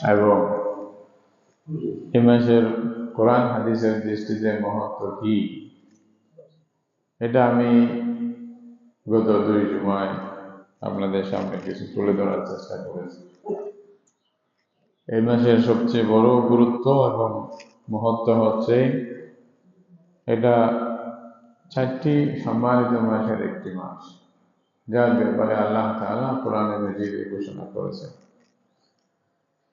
এবং এই মাসের কোরআন হাদিসের দৃষ্টিতে মহত্ব কি, এটা আমি গত 2 জুমায় আপনাদের সামনে কিছু তুলে ধরার চেষ্টা করেছি। এই মাসের সবচেয়ে বড় গুরুত্ব এবং মহত্ব হচ্ছে এটা 4টি সম্মানিত মাসের একটি মাস, যার ব্যাপারে আল্লাহ তাআলা কোরআনে মাজিদে ঘোষণা করেছেন।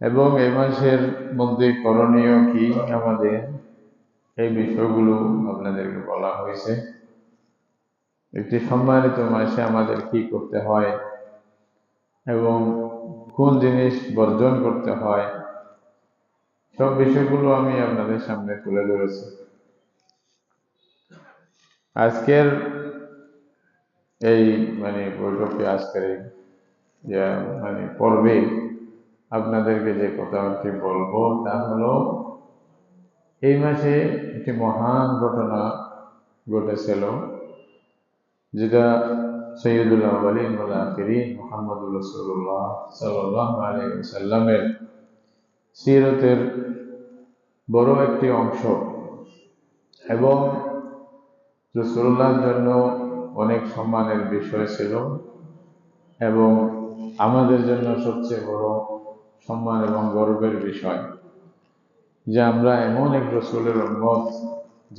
এবং এই মাসের মধ্যে করণীয় কি আমাদের, এই বিষয়গুলো আপনাদেরকে বলা হয়েছে। একটি সম্মানিত মাসে আমাদের কি করতে হয় এবং কোন জিনিস বর্জন করতে হয়, সব বিষয়গুলো আমি আপনাদের সামনে তুলে ধরেছি। আজকের এই বৈঠকে, আজকের এই পর্বে আপনাদেরকে যে কথাটি বলবো তা হলো, এই মাসে একটি মহান ঘটনা ঘটেছিল, যেটা সৈয়দুল আউয়ালিন ওয়াল আখিরিন মুহাম্মদুর রাসূলুল্লাহ সাল্লাল্লাহু আলাইহি ওয়াসাল্লামের সিরাতের বড় একটি অংশ এবং রাসূলুল্লাহর জন্য অনেক সম্মানের বিষয় ছিল এবং আমাদের জন্য সবচেয়ে বড় সম্মান এবং গর্বের বিষয় যে আমরা এমন এক রাসূলের উম্মত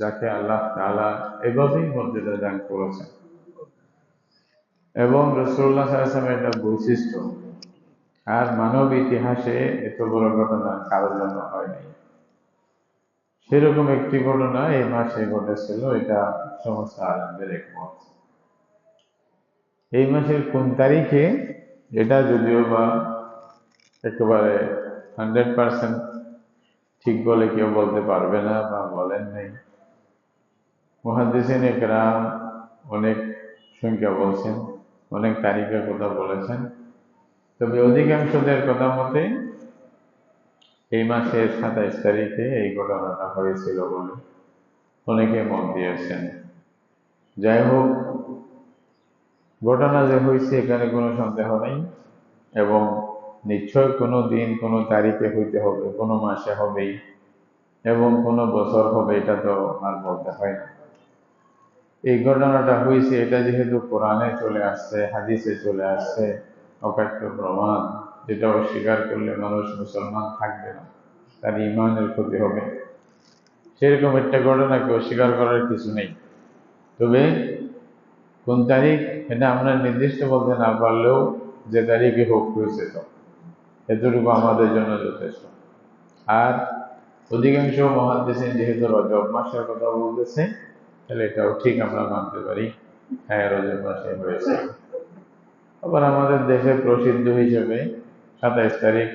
যাকে আল্লাহ তাআলা এভাবেই মর্যাদা দান করেছেন। এবং রাসূলুল্লাহ সাল্লাল্লাহু আলাইহি ওয়াসাল্লামের একটা বৈশিষ্ট্য, আর মানব ইতিহাসে এত বড় ঘটনা কারোর জন্য হয়নি। সেরকম একটি ঘটনা এই মাসে ঘটেছিল, এটা সমস্ত আলেমদের একমত। এই মাসের কোন তারিখে, এটা যদিও বা একেবারে 100% ঠিক বলে কেউ বলতে পারবে না বা বলেন নেই। মুহাদ্দিসিনে কেরাম অনেক সংখ্যা বলছেন, অনেক তারিখের কথা বলেছেন, তবে অধিকাংশদের কথা মতে এই মাসের 27 তারিখে এই ঘটনাটা হয়েছিল বলে অনেকে মত দিয়েছেন। যাই হোক, ঘটনা যে হয়েছে এখানে কোনো সন্দেহ নেই এবং নিশ্চয় কোনো দিন কোনো তারিখে হইতে হবে, কোনো মাসে হবেই এবং কোনো বছর হবে, এটা তো আর বলতে হয় না। এই ঘটনাটা হয়েছে, এটা যেহেতু কোরআনে চলে আসছে, হাদিসে চলে আসছে, অকাট্য প্রমাণ, যেটা অস্বীকার করলে মানুষ মুসলমান থাকবে না, তার ইমানের ক্ষতি হবে। সেরকম একটা ঘটনাকে অস্বীকার করার কিছু নেই। তবে কোন তারিখ এটা আমরা নির্দিষ্ট বলতে না পারলেও যে তারিখে হোক হয়েছে, তো এতটুকু আমাদের জন্য যথেষ্ট। আর অধিকাংশ মুহাদ্দিসিন যেহেতু রজব মাসের কথা বলতেছে, তাহলে এটাও ঠিক আমরা মানতে পারি, হ্যাঁ রজব মাসে হয়েছে। আবার আমাদের দেশে প্রসিদ্ধ হিসেবে 27 তারিখ,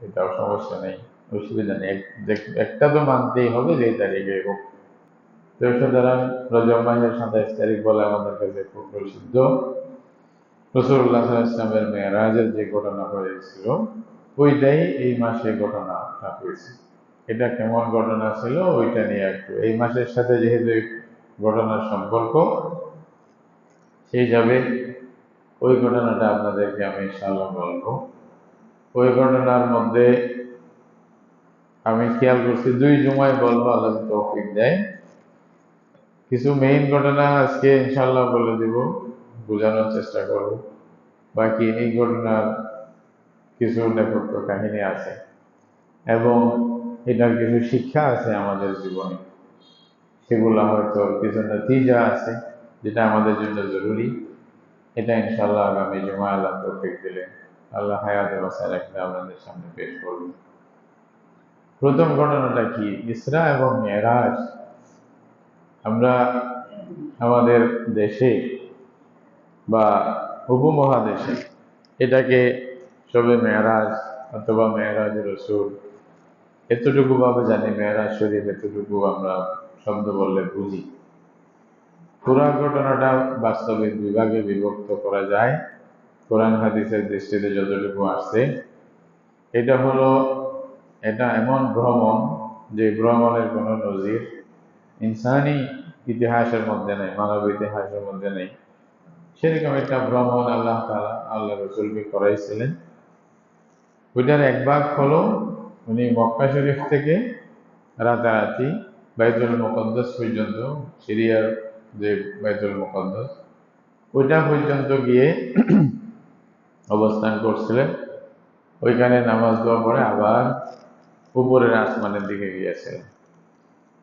এটাও সমস্যা নেই, অসুবিধা নেই। একটা তো মানতেই হবে যে তারিখে হোক। তো সুতরাং রজব মাসের 27 তারিখ বলে আমাদের কাছে খুব প্রসিদ্ধ। রাসূলুল্লাহ সাল্লাল্লাহু আলাইহি ওয়াসাল্লামের মেরাজের যে ঘটনা হয়েছিল, ওইটাই এই মাসে ঘটনাটা হয়েছে। এটা কেমন ঘটনা ছিল ওইটা নিয়ে একটু, এই মাসের সাথে যেহেতু ঘটনার সম্পর্ক, সেই যাবে ওই ঘটনাটা আপনাদেরকে আমি ইনশাআল্লাহ বলবো। ওই ঘটনার মধ্যে আমি খেয়াল করছি 2 জুমায় বলবো, আল্লাহ যদি তৌফিক দেয়। কিছু মেইন ঘটনা আজকে ইনশাআল্লাহ বলে দিব, বোঝানোর চেষ্টা করব। বাকি এই ঘটনার কিছু নেপথ্য কাহিনী আছে এবং এটার কিছু শিক্ষা আছে আমাদের জীবনে, সেগুলো হয়তো কিছু নতিজা আছে যেটা আমাদের জন্য জরুরি। এটা ইনশাআল্লাহ আগামী জুমায় আল্লাহ তৌফিক দিলে, আল্লাহ হায়াতে বাঁচায় রাখলে আপনাদের সামনে পেশ করব। প্রথম ঘটনাটা কি, ইসরা এবং মেরাজ। আমরা আমাদের দেশে বা উপমহাদেশে এটাকে সবে মেরাজ অথবা মেরাজ রসুল এতটুকু ভাবে জানি, মেরাজ শরীফ এতটুকু আমরা শব্দ বললে বুঝি। পুরা ঘটনাটা বাস্তবিক বিভাগে বিভক্ত করা যায় কোরআন হাদিসের দৃষ্টিতে যতটুকু আসছে। এটা এমন ভ্রমণ যে ভ্রমণের কোনো নজির ইনসানি ইতিহাসের মধ্যে নেই, মানব ইতিহাসের মধ্যে নেই। সেরকম একটা ভ্রমণ আল্লাহ তাআলা আল্লাহ রসুলকে করাইছিলেন। ওইটার এক ভাগ হলো উনি মক্কা শরীফ থেকে রাতারাতি বাইতুল মুকদ্দাস পর্যন্ত, সিরিয়ার যে বাইতুল মুকদ্দাস ওইটা পর্যন্ত গিয়ে অবস্থান করছিলেন। ওইখানে নামাজ দোয়া পরে আবার উপরের আসমানের দিকে গিয়েছিলেন।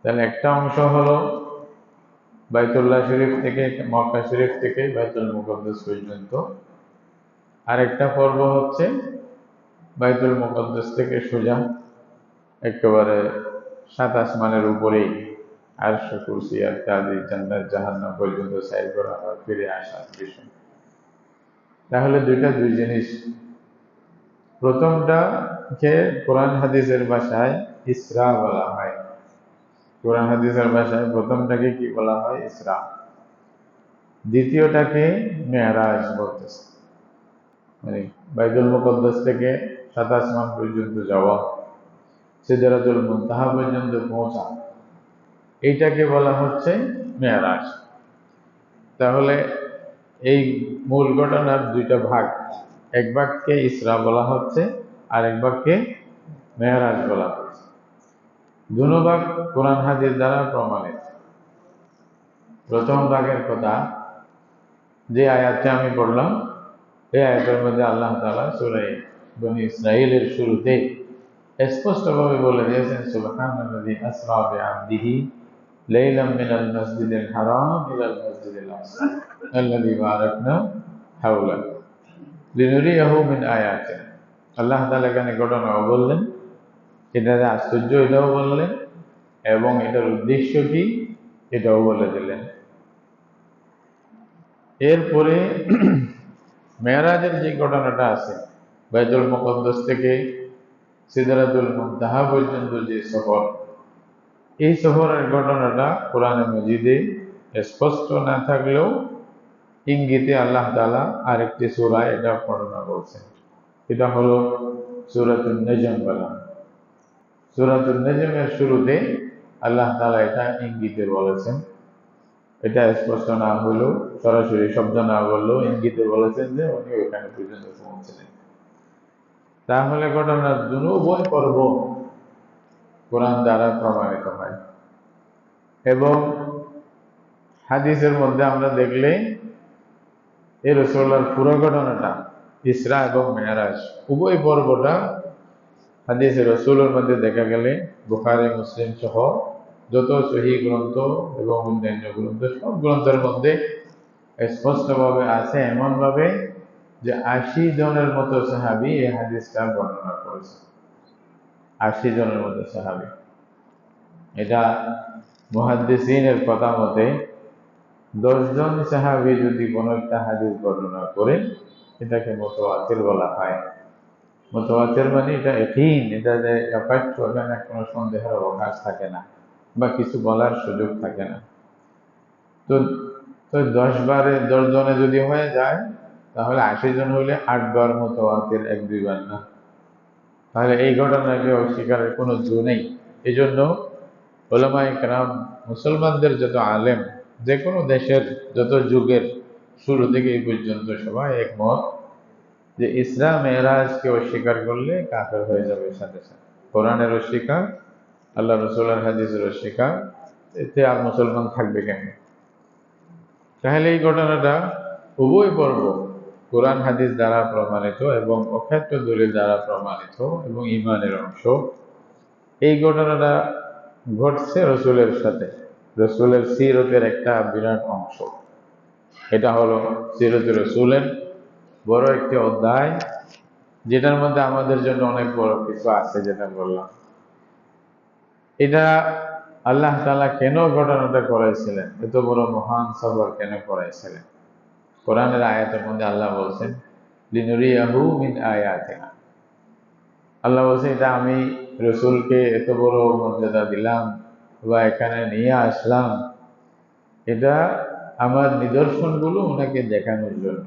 তাহলে একটা অংশ হলো বাইতুল্লাহ শরীফ থেকে, মক্কা শরীফ থেকে বাইতুল মুকদ্দাস পর্যন্ত। আরেকটা পর্ব হচ্ছে বাইতুল মুকদ্দাস থেকে সোজা একেবারে 7 আসমানের উপরেই আরশ, কুরসি, আর কাদি, জান্নাত, জাহান্নাম পর্যন্ত সাইর করা আর ফিরে আসার বিষয়। তাহলে দুই জিনিস। প্রথমটাকে কোরআন হাদিসের ভাষায় ইসরা বলা হয়। কোরআন হাদিসের ভাষায় প্রথমটাকে কি বলা হয়? ইসরা। দ্বিতীয়টাকে মেরাজ বলতেছে, মানে বাইতুল মুকদ্দাস থেকে 7 আসমান পর্যন্ত যাওয়া, সিদরাতুল মুনতাহা পর্যন্ত পৌঁছা, এইটাকে বলা হচ্ছে মেরাজ। তাহলে এই মূল ঘটনার দুইটা ভাগ, এক ভাগকে ইসরা বলা হচ্ছে আর এক ভাগকে মেরাজ বলা হচ্ছে। দুনো ভাগ কোরআন হাদিস দ্বারা প্রমাণিত। প্রথম ভাগের কথা যে আয়াতটা আমি পড়লাম, এই আয়াতের মধ্যে আল্লাহ তাআলা সূরা বনী ইসরাঈলের শুরুতে স্পষ্টভাবে বলে দিয়েছেন, সুবহানাল্লাযী আসরা বিআবদিহি লাইলাম মিনাল মাসজিদিল হারাম ইলাল মাসজিদিল আকসা আল্লাযী বারাকনা হাওলা লিনুরিয়াহু মিন আয়াতিনা। আল্লাহ তাআলা এখানে ঘটনাও বললেন, এটার আশ্চর্য এটাও বললেন, এবং এটার উদ্দেশ্য কি এটাও বলে দিলেন। এরপরে মেরাজের যে ঘটনাটা আছে, বাইতুল মুকদ্দাস থেকে সিদরাতুল মুনতাহা পর্যন্ত যে সফর, এই সফরের ঘটনাটা কোরআনে মজিদে স্পষ্ট না থাকলেও ইঙ্গিতে আল্লাহ তাআলা আরেকটি সূরায় এটা বর্ণনা করছেন। এটা হলো সূরাতুন নজম বলা। সূরাতুন নজমের শুরুতে আল্লাহ তাআলা এটা ইঙ্গিতে বলেছেন। এটা স্পষ্ট না হলেও, সরাসরি শব্দ না বললেও ইঙ্গিতে বলেছেন যে উনি ওইখানে পর্যন্ত পৌঁছলেন। তাহলে ঘটনার দুই পর্ব কোরআন দ্বারা প্রমাণিত হয়। এবং হাদিসের মধ্যে আমরা দেখলে এই রাসূলুল্লাহর পুরো ঘটনাটা, ইসরা এবং মেরাজ উভয় পর্বটা হাদিসে রাসূলের মধ্যে দেখা গেলে বুখারী, মুসলিম সহ যত সহিহ গ্রন্থ এবং অন্যান্য গ্রন্থ, সব গ্রন্থের মধ্যে স্পষ্টভাবে আছে, এমনভাবে যে 80 জনের মতো সাহাবী এই হাদিসটা বর্ণনা করেছে। 80 জনের মতো সাহাবী। এটা মুহাদ্দিসিনের কথা মতে 10 জন সাহাবী যদি কোনো একটা হাদিস বর্ণনা করে, এটাকে মুতাওয়াতির বলা হয়। মুতাওয়াতির মানে এটা ইয়াকিন, এটা যে পাঠ্য, এখানে কোনো সন্দেহের অবকাশ থাকে না বা কিছু বলার সুযোগ থাকে না। তো 10 জনে যদি হয়ে যায়, তাহলে 80 জন হইলে 8 বার মুতাওয়াতির, 1-2 বার না। তাহলে এই ঘটনাকে অস্বীকারের কোনো জো নেই। এই জন্য উলামায়ে কেরাম, মুসলমানদের যত আলেম, যে কোনো দেশের যত যুগের শুরু থেকে এই পর্যন্ত সবাই একমত যে ইসরা মেরাজকে অস্বীকার করলে কাফের হয়ে যাবে সাথে সাথে। কোরআনের অস্বীকার, আল্লাহ রাসূলের হাদিসের অস্বীকার, এতে আর মুসলমান থাকবে কেন? তাহলে এই ঘটনাটা উভয় পর্ব কোরআন হাদিস দ্বারা প্রমাণিত এবং অখ্যাত দলিল দ্বারা প্রমাণিত এবং ঈমানের অংশ। এই ঘটনাটা ঘটছে রাসূলের সাথে, রাসূলের সিরতের একটা বিরাট অংশ। এটা হলো সিরতে রাসূলের বড় একটি অধ্যায়, যেটার মধ্যে আমাদের জন্য অনেক বড় কিছু আছে, যেটা বললাম। এটা আল্লাহ তাআলা কেন ঘটনাটা করাইছিলেন, এত বড় মহান সফর কেন করাইছিলেন? কোরআনের আয়াতের মধ্যে আল্লাহ বলছেন, লিনুরিয়াহু মিন আয়াতিনা। আল্লাহ বলছেন, এটা আমি রাসূলকে এত বড় মর্যাদা দিলাম বা এখানে নিয়ে আসলাম, এটা আমার নিদর্শনগুলো ওনাকে দেখানোর জন্য।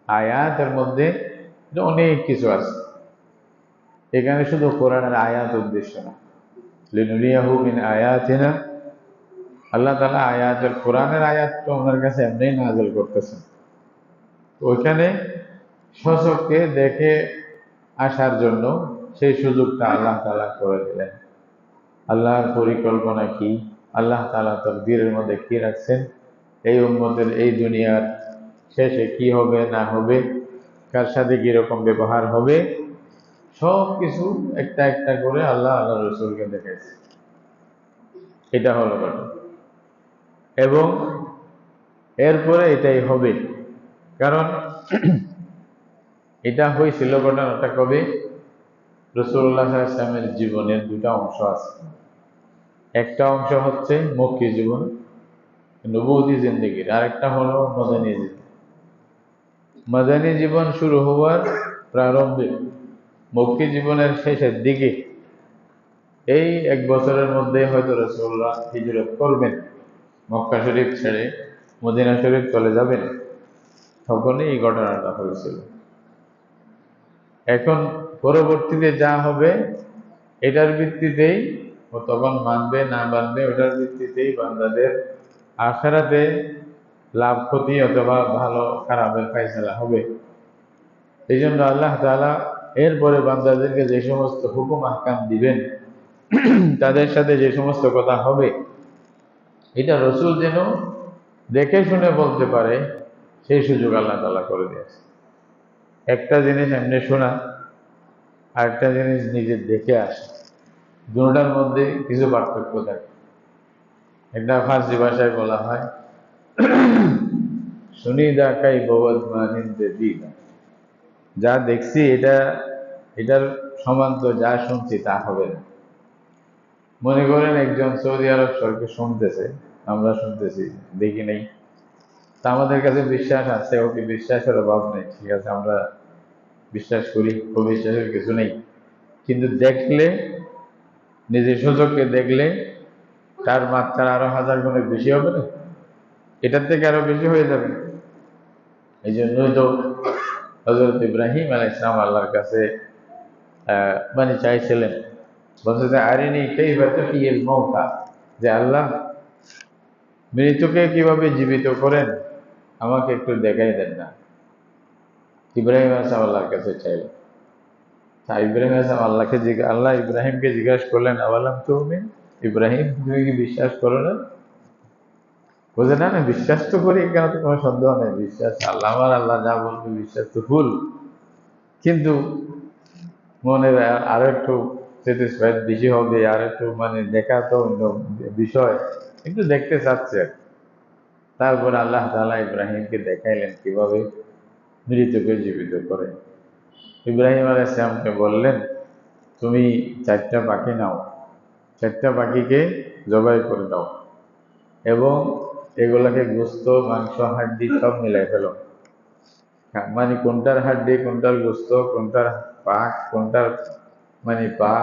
আয়াতের মধ্যে অনেক কিছু আছে, এখানে শুধু কোরআনের আয়াত উদ্দেশ্য না। লিনুরিয়াহু মিন আয়াতিনা, আল্লাহ তাআলা আয়াতের, কোরআনের আয়াত তো ওনার কাছে এমনি নাযিল করতেছেন। ওইখানে স্বচক্ষে দেখে আসার জন্য সেই সুযোগটা আল্লাহ তাআলা করে দিলেন। আল্লাহর পরিকল্পনা কি, আল্লাহ তাআলা তাকদীরের মধ্যে কি রাখছেন, এই উম্মতের এই দুনিয়ার শেষে কি হবে না হবে, কার সাথে কিরকম ব্যবহার হবে, সব কিছু একটা একটা করে আল্লাহ রসুলকে দেখাইছে। এটা হলো ঘটনা। এবং এরপরে এটাই হবে, কারণ এটা হয়েছিল ঘটনাটা কবে? রাসূলুল্লাহ সাল্লাল্লাহু আলাইহি ওয়াসাল্লামের জীবনের দুটা অংশ আছে। একটা অংশ হচ্ছে মক্কী জীবন, নবুয়তী জিন্দেগির, আর একটা হলো মদনী জীবন। মদনী জীবন শুরু হওয়ার প্রারম্ভে, মক্কী জীবনের শেষের দিকে, এই 1 বছরের মধ্যে হয়তো রাসূলুল্লাহ হিজরত করবেন, মক্কা শরীফ ছেড়ে মদিনা শরীফ চলে যাবেন, তখনই এই ঘটনাটা হয়েছিল। এখন পরবর্তীতে যা হবে এটার ভিত্তিতেই ও তখন মানবে না মানবে, ওটার ভিত্তিতেই বান্দাদের আখিরাতে লাভ ক্ষতি অথবা ভালো খারাপের ফয়সালা হবে। এই জন্য আল্লাহ তাআলা এরপরে বান্দাদেরকে যে সমস্ত হুকুম আহকাম দিবেন, তাদের সাথে যে সমস্ত কথা হবে, এটা রসুল যেন দেখে শুনে বলতে পারে, সেই সুযোগ আল্লাহ তাআলা করে দিয়েছে। একটা জিনিস এমনি শোনা, আর একটা জিনিস নিজে দেখে আসা, দুটার মধ্যে কিছু পার্থক্য থাকে। একটা ফার্সি ভাষায় বলা হয় সুনিদা কাই বওয়াজ মানিন্দে দিদা, যা দেখছি এটার সমান তো যা শুনছি তা হবে না। মনে করেন একজন সৌদি আরব সরকার শুনতেছে, আমরা শুনতেছি, দেখি নেই, তা আমাদের কাছে বিশ্বাস আছে, ওকে বিশ্বাসের অভাব নেই, ঠিক আছে, আমরা বিশ্বাস করি, অবিশ্বাসের কিছু নেই। কিন্তু দেখলে, নিজের সুযোগকে দেখলে তার মাত্রা আরো 1000 গুণে বেশি হবে না? এটার থেকে আরো বেশি হয়ে যাবে। এই জন্যই তো হযরত ইব্রাহিম আলাইহিস সালাম আল্লাহর কাছে মানে চাইছিলেন, বলছে যে আরিনি কাইফা তুহয়িল মাউতা, যে আল্লাহ মৃতকে কিভাবে জীবিত করেন আমাকে একটু দেখাই দেন না। ইব্রাহিম আলাইহিস সালাম আল্লাহর কাছে চাইলেন। ইব্রাহিম আলাইহিস সালাম আল্লাহ ইব্রাহিমকে জিজ্ঞাসা করলেন, আওয়ালাম তুমিন, ইব্রাহিম তুমি কি বিশ্বাস করো না? বলছে না না, বিশ্বাস তো করি, এখানে তো কোনো সন্দেহ নেই, বিশ্বাস আল্লাহ, আমার আল্লাহ যা বলবে বিশ্বাস তো ফুল, কিন্তু মনের আরো একটু স্যাটিসফাইড বেশি হবে, আর একটু মানে দেখা তো অন্য বিষয়, একটু দেখতে চাচ্ছে। তারপর আল্লাহ তাআলা ইব্রাহিমকে দেখাইলেন কিভাবে মৃতকে জীবিত করে। ইব্রাহিম আলাইহিস সালামকে বললেন, তুমি 4টা পাখি নাও, 4টা পাখিকে জবাই করে দাও এবং এগুলাকে গোস্ত, মাংস, হাড্ডি সব মিলাই ফেলো। মানে কোনটার হাড্ডি, কোনটার গোস্ত, কোনটার পাক, কোনটার মানে পা,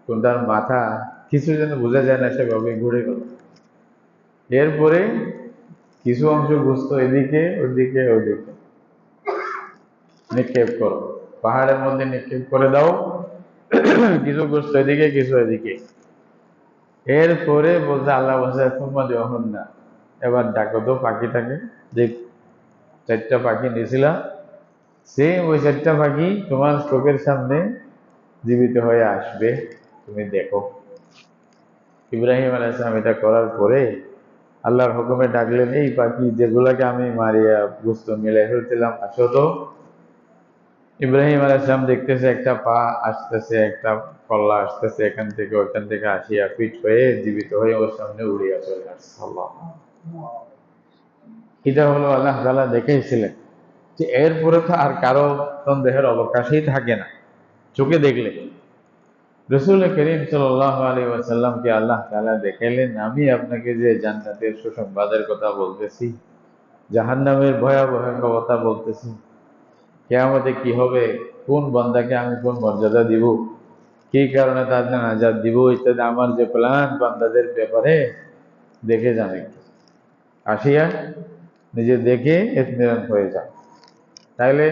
কোনটার মাথা, কিছু যেন বোঝা যায় না, সেভাবে ঘুরে গেল। এরপরে কিছু অংশ গোস্ত এদিকে, ওদিকে ওদিকে নিক্ষেপ করো, পাহাড়ের মধ্যে নিক্ষেপ করে দাও, কিছু গোস্ত এদিকে, কিছু এদিকে। এরপরে বলছে, আল্লাহ বলছে তোমরা যখন না, এবার ডাকো তো পাখিটাকে, যে 4টা পাখি নিয়েছিলা, সে ওই 4টা পাখি তোমার চোখের সামনে জীবিত হয়ে আসবে, তুমি দেখো। ইব্রাহিম আলাইহিস সালাম এটা করার পরে আল্লাহর হুকুমে ডাকলেন, এই পাখি যেগুলাকে আমি মারিয়া গোস্ত মিলাই ফেলছিলাম, আসো তো। ইব্রাহিম আলাইহিস সালাম দেখতেছে একটা পা আসতেছে, একটা কল্লা আসতেছে, এখান থেকে ওখান থেকে আসিয়া ফিট হয়ে জীবিত হয়ে ওর সামনে উড়িয়া চলে আসছে। আল্লাহ, এটা হলো আল্লাহ তাআলা দেখাইছিলেন যে এরপরে তো আর কারো সন্দেহের অবকাশই থাকে না। চোখে দেখলে রাসূল করিম সাল্লাল্লাহু আলাইহি ওয়াসাল্লামকে আল্লাহ তাআলা দেখাইলেন, আমি আপনাকে যে জান্নাতের সুসংবাদের কথা বলতেছি, জাহান্নামের ভয়াবহ কথা বলতেছি, কিয়ামতে কি হবে, কোন বান্দাকে আমি কোন মর্যাদা দিব, কি কারণে তাদের নাজাত দিব, ইত্যাদি আমার যে প্ল্যান বান্দাদের ব্যাপারে দেখে যান, একটু আসিয়া নিজে দেখে ইতমিনান হয়ে যান। তাইলে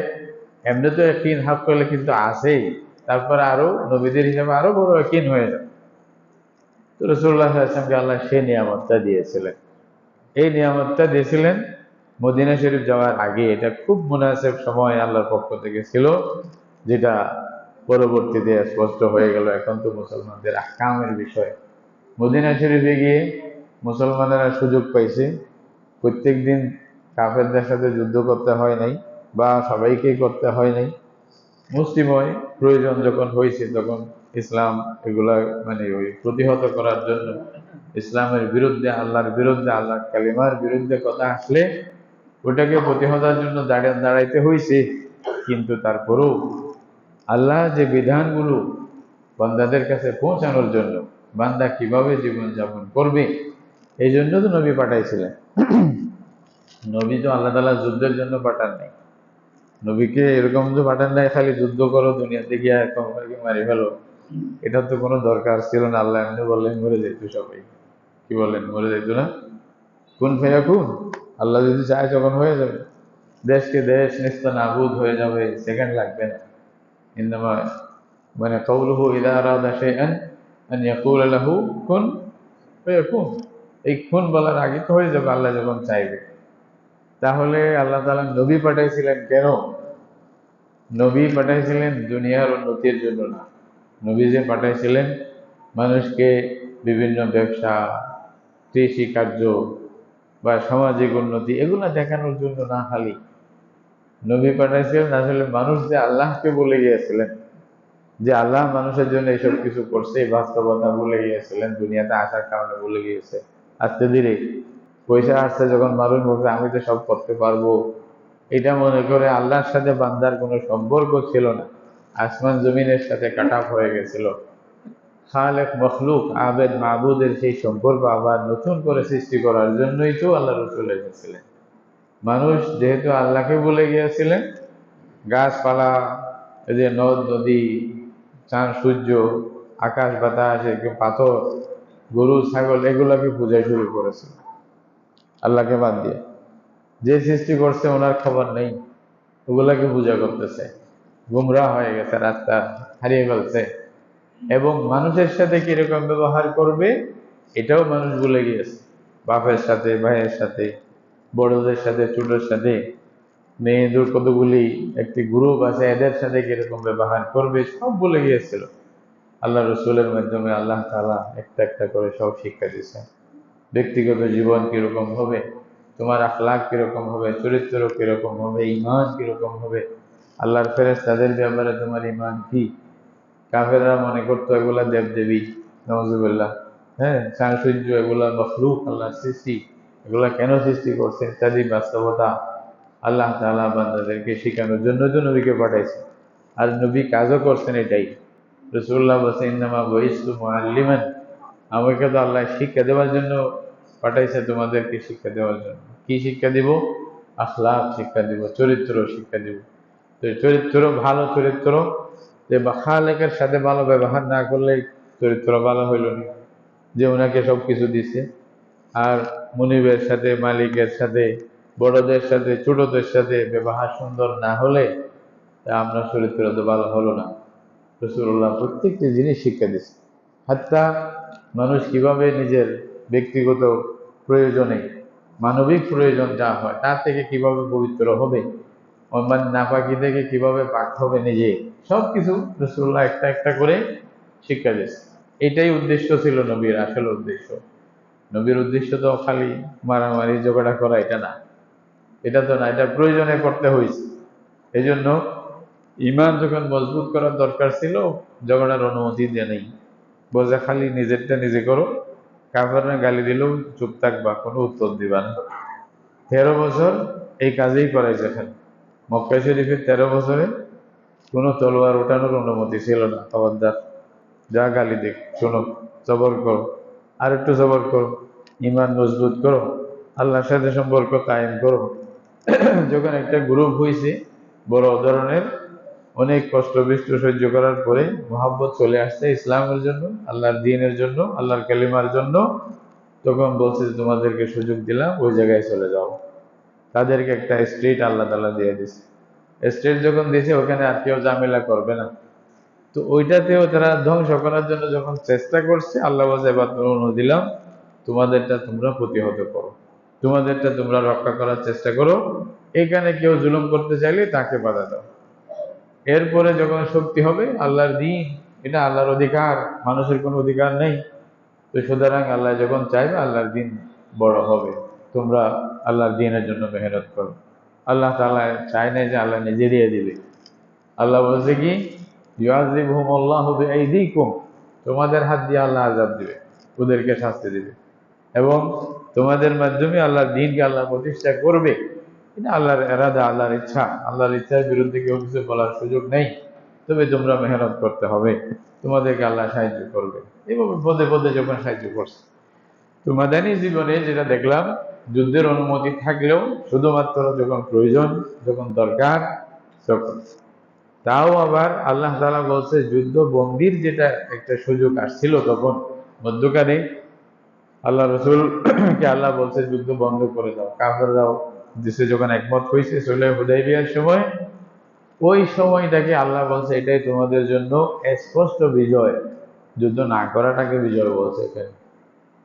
এমনি তো ইয়াকিন হাফ করলে কিন্তু আছেই, তারপরে আরো নবীদের হিসাবে আরো বড় ইয়াকিন হয়ে যাবে। তো রাসূলুল্লাহ সাল্লাল্লাহু আলাইহি ওয়াসাল্লামকে আল্লাহ সেই নিয়ামতটা দিয়েছিলেন। এই নিয়ামতটা দিয়েছিলেন মদিনা শরীফ যাওয়ার আগে। এটা খুব মুনাসিব সময় আল্লাহর পক্ষ থেকে ছিল, যেটা পরবর্তীতে স্পষ্ট হয়ে গেল এখন তো মুসলমানদের আহকামের বিষয়। মদিনা শরীফে গিয়ে মুসলমানেরা সুযোগ পাইছে, প্রত্যেক দিন কাফেরদের সাথে যুদ্ধ করতে হয় নাই বা সবাইকেই করতে হয় নাই। মুসলিম হয় প্রয়োজন যখন হয়েছে তখন ইসলাম এগুলা মানে ওই প্রতিহত করার জন্য, ইসলামের বিরুদ্ধে, আল্লাহর বিরুদ্ধে, আল্লাহর কালিমার বিরুদ্ধে কথা আসলে ওটাকে প্রতিহতার জন্য দাঁড়াইতে হয়েছে। কিন্তু তারপরেও আল্লাহ যে বিধানগুলো বান্দাদের কাছে পৌঁছানোর জন্য, বান্দা কিভাবে জীবন যাপন করবে, এই জন্য তো নবী পাঠাইছিলেন। নবী তো আল্লাহ তাআলা যুদ্ধের জন্য পাঠান নাই, নবীকে এরকম তো পাঠান নাই খালি যুদ্ধ করো, দুনিয়াতে গিয়া কাউকে মারি ফেলো। এটা তো কোনো দরকার ছিল না। আল্লাহ এমনি বললেন মরে যেত সবাই। কি বলেন, মরে যেত না? কোন ফেয়া খুন, আল্লাহ যদি চায় তখন হয়ে যাবে। দেশকে দেশ নেস্তানাবুদ হয়ে যাবে, সেকেন্ড লাগবে না। ইন্নামা মানে কওলুহু ইযা আরাদা শাইআন আন ইয়াকুলা লাহু কুন ফায়াকুন। এই খুন বলার আগে তো হয়ে যাবে আল্লাহ যখন চাইবে। তাহলে আল্লাহ তাআলা নবী পাঠাইছিলেন কেন? নবী পাঠাইছিলেন দুনিয়ার উন্নতির জন্য না। নবী যে পাঠাইছিলেন মানুষকে বিভিন্ন ব্যবসা, কৃষি কার্য বা সামাজিক উন্নতি এগুলা দেখানোর জন্য না। খালি নবী পাঠাইছিলেন আসলে মানুষ যে আল্লাহকে বলে গিয়েছিলেন, যে আল্লাহ মানুষের জন্য এইসব কিছু করছে, এই বাস্তবতা বলে গিয়েছিলেন, দুনিয়াতে আসার কারণে বলে গিয়েছে। আস্তে ধীরে পয়সা আসছে যখন মানুষ বলছে আমি তো সব করতে পারবো, এটা মনে করে আল্লাহর সাথে বান্দার কোনো সম্পর্ক ছিল না। আসমান জমিনের সাথে কাট অফ হয়ে গেছিল। খালেক মখলুক আবেদ মাহবুদের সেই সম্পর্ক আবার নতুন করে সৃষ্টি করার জন্যই তো আল্লাহ রসুল এসেছিলেন। মানুষ যেহেতু আল্লাহকে বলে গিয়েছিলেন, গাছপালা, এই যে নদ নদী, চাঁদ সূর্য, আকাশ বাতাস, পাথর, গরু ছাগল এগুলাকে পূজা শুরু করেছে আল্লাহকে বাদ দিয়ে। যে সৃষ্টি করছে ওনার খবর নেই, ওগুলাকে পূজা করতেছে, গুমরা হয়ে গেছে, রাস্তা হারিয়ে ফেলছে। এবং মানুষের সাথে কিরকম ব্যবহার করবে এটাও মানুষ ভুলে গিয়েছে। বাপের সাথে, ভাইয়ের সাথে, বড়দের সাথে, ছোটর সাথে, মেয়েদের কতগুলি একটি গ্রুপ আছে এদের সাথে কিরকম ব্যবহার করবে সব ভুলে গিয়েছিল। আল্লাহ রসুলের মাধ্যমে আল্লাহ তাআলা একটা একটা করে সব শিক্ষা দিয়েছেন। ব্যক্তিগত জীবন কিরকম হবে, তোমার আখলাক কিরকম হবে, চরিত্র কিরকম হবে, ইমান কিরকম হবে, আল্লাহর ফেরেশতাদের ব্যাপারে তোমার ইমান কি। কাফেররা মনে করতো এগুলা দেবদেবী, নওয়াজুবিল্লাহ, হ্যাঁ, চার সূর্য এগুলা মখলুক, আল্লাহর সৃষ্টি, এগুলা কেন সৃষ্টি করছে ইত্যাদি বাস্তবতা আল্লাহ তাআলা বান্দাদেরকে শেখানোর জন্য তো নবীকে পাঠাইছে। আর নবী কাজও করছেন এটাই। রাসূলুল্লাহ বলেছেন ইন্নামা বুইসতু মুআল্লিমান, আমাকে তো আল্লাহ শিক্ষা দেওয়ার জন্য পাঠাইছে, তোমাদেরকে শিক্ষা দেওয়ার জন্য। কি শিক্ষা দিব? আখলাক শিক্ষা দিব, চরিত্র শিক্ষা দিব। তো চরিত্র, ভালো চরিত্র, যে খালেকের সাথে ভালো ব্যবহার না করলে চরিত্র ভালো হইল না, যে ওনাকে সবকিছু দিছে। আর মনিবের সাথে, মালিকের সাথে, বড়দের সাথে, ছোটদের সাথে ব্যবহার সুন্দর না হলে তা আপনার চরিত্র তো ভালো হলো না। রাসূলুল্লাহ প্রত্যেকটি জিনিস শিক্ষা দিচ্ছে। হাত্তা মানুষ কিভাবে নিজের ব্যক্তিগত প্রয়োজনে, মানবিক প্রয়োজন যা হয় তার থেকে কিভাবে পবিত্র হবে, মানে নাপাকি থেকে কিভাবে পাক হবে নিজে, সবকিছু রাসূলুল্লাহ একটা একটা করে শিক্ষা দিচ্ছে। এটাই উদ্দেশ্য ছিল নবীর, আসল উদ্দেশ্য। নবীর উদ্দেশ্য তো খালি মারামারি ঝগড়া করা এটা না, এটা তো না, এটা প্রয়োজনে করতে হয়েছে। এই জন্য ইমান যখন মজবুত করার দরকার ছিল, ঝগড়ার অনুমতি দেয় নেই, বলছে খালি নিজেরটা নিজে করো, কাফেররা গালি দিলেও চুপ থাকবা, কোনো উত্তর দিবা না। 13 বছর এই কাজেই করাইছে। খালি মক্কা শরীফের 13 বছরে কোনো তলোয়ার ওঠানোর অনুমতি ছিল না। খবরদার, যা গালি দেখ শোনো, সবর করো, আর একটু সবর করো, ইমান মজবুত করো, আল্লাহর সাথে সম্পর্ক কায়েম করো। যখন একটা গ্রুপ হয়েছে বড় ধরনের, অনেক কষ্ট বিষ্ট সহ্য করার পরে মহাব্বত চলে আসছে ইসলামের জন্য, আল্লাহর দ্বীনের জন্য, আল্লাহর কালিমার জন্য, তখন বলছে যে তোমাদেরকে সুযোগ দিলাম, ওই জায়গায় চলে যাও। তাদেরকে একটা স্ট্রিট আল্লাহ তাআলা দিয়ে দিছে। স্ট্রিট যখন দিয়েছে ওখানে আর কেউ ঝামেলা করবে না। তো ওইটাতেও তারা ধ্বংস করার জন্য যখন চেষ্টা করছে, আল্লাহ বলছে এবার অনুমতি দিলাম, তোমাদেরটা তোমরা প্রতিহত করো, তোমাদেরটা তোমরা রক্ষা করার চেষ্টা করো, এখানে কেউ জুলুম করতে চাইলে তাকে বাধা দাও। এরপরে যখন শক্তি হবে আল্লাহর দিন, এটা আল্লাহর অধিকার, মানুষের কোনো অধিকার নেই। তো সুতরাং আল্লাহ যখন চাইবে আল্লাহর দিন বড় হবে, তোমরা আল্লাহর দিনের জন্য মেহনত করো। আল্লাহ তাআলা চায় না যে আল্লাহ নিজে দিয়ে দিবে। আল্লাহ বলছে কি, ইউআযিবুহুমুল্লাহু বিআইদিকুম, তোমাদের হাত দিয়ে আল্লাহ আযাব দিবে, ওদেরকে শাস্তি দিবে, এবং তোমাদের মাধ্যমে আল্লাহর দ্বীনকে আল্লাহ প্রতিষ্ঠা করবে। এটা আল্লাহর এরাদা, আল্লাহর ইচ্ছা। আল্লাহর ইচ্ছার বিরুদ্ধে কেউ কিছু বলার সুযোগ নেই। তবে তোমরা মেহনত করতে হবে, তোমাদেরকে আল্লাহ সাহায্য করবে। এভাবে পদে পদে যখন সাহায্য করছে, তো মাদানী জীবনে যেটা দেখলাম, যুদ্ধের অনুমতি থাকলেও শুধুমাত্র যখন প্রয়োজন, যখন দরকার, তখন। তাও আবার আল্লাহ তাআলা বলছে, যুদ্ধ বন্দির যেটা একটা সুযোগ আসছিল তখন মধ্যকালে, আল্লাহ রসুলকে আল্লাহ বলছে যুদ্ধ বন্ধ করে দাও। কাফেররাও দেশে যখন একমত হয়েছে সুলহ হুদাইবিয়ার সময়, ওই সময়টাকে আল্লাহ বলছে এটাই তোমাদের জন্য স্পষ্ট বিজয়। যুদ্ধ না করাটাকে বিজয় বলছে এখানে।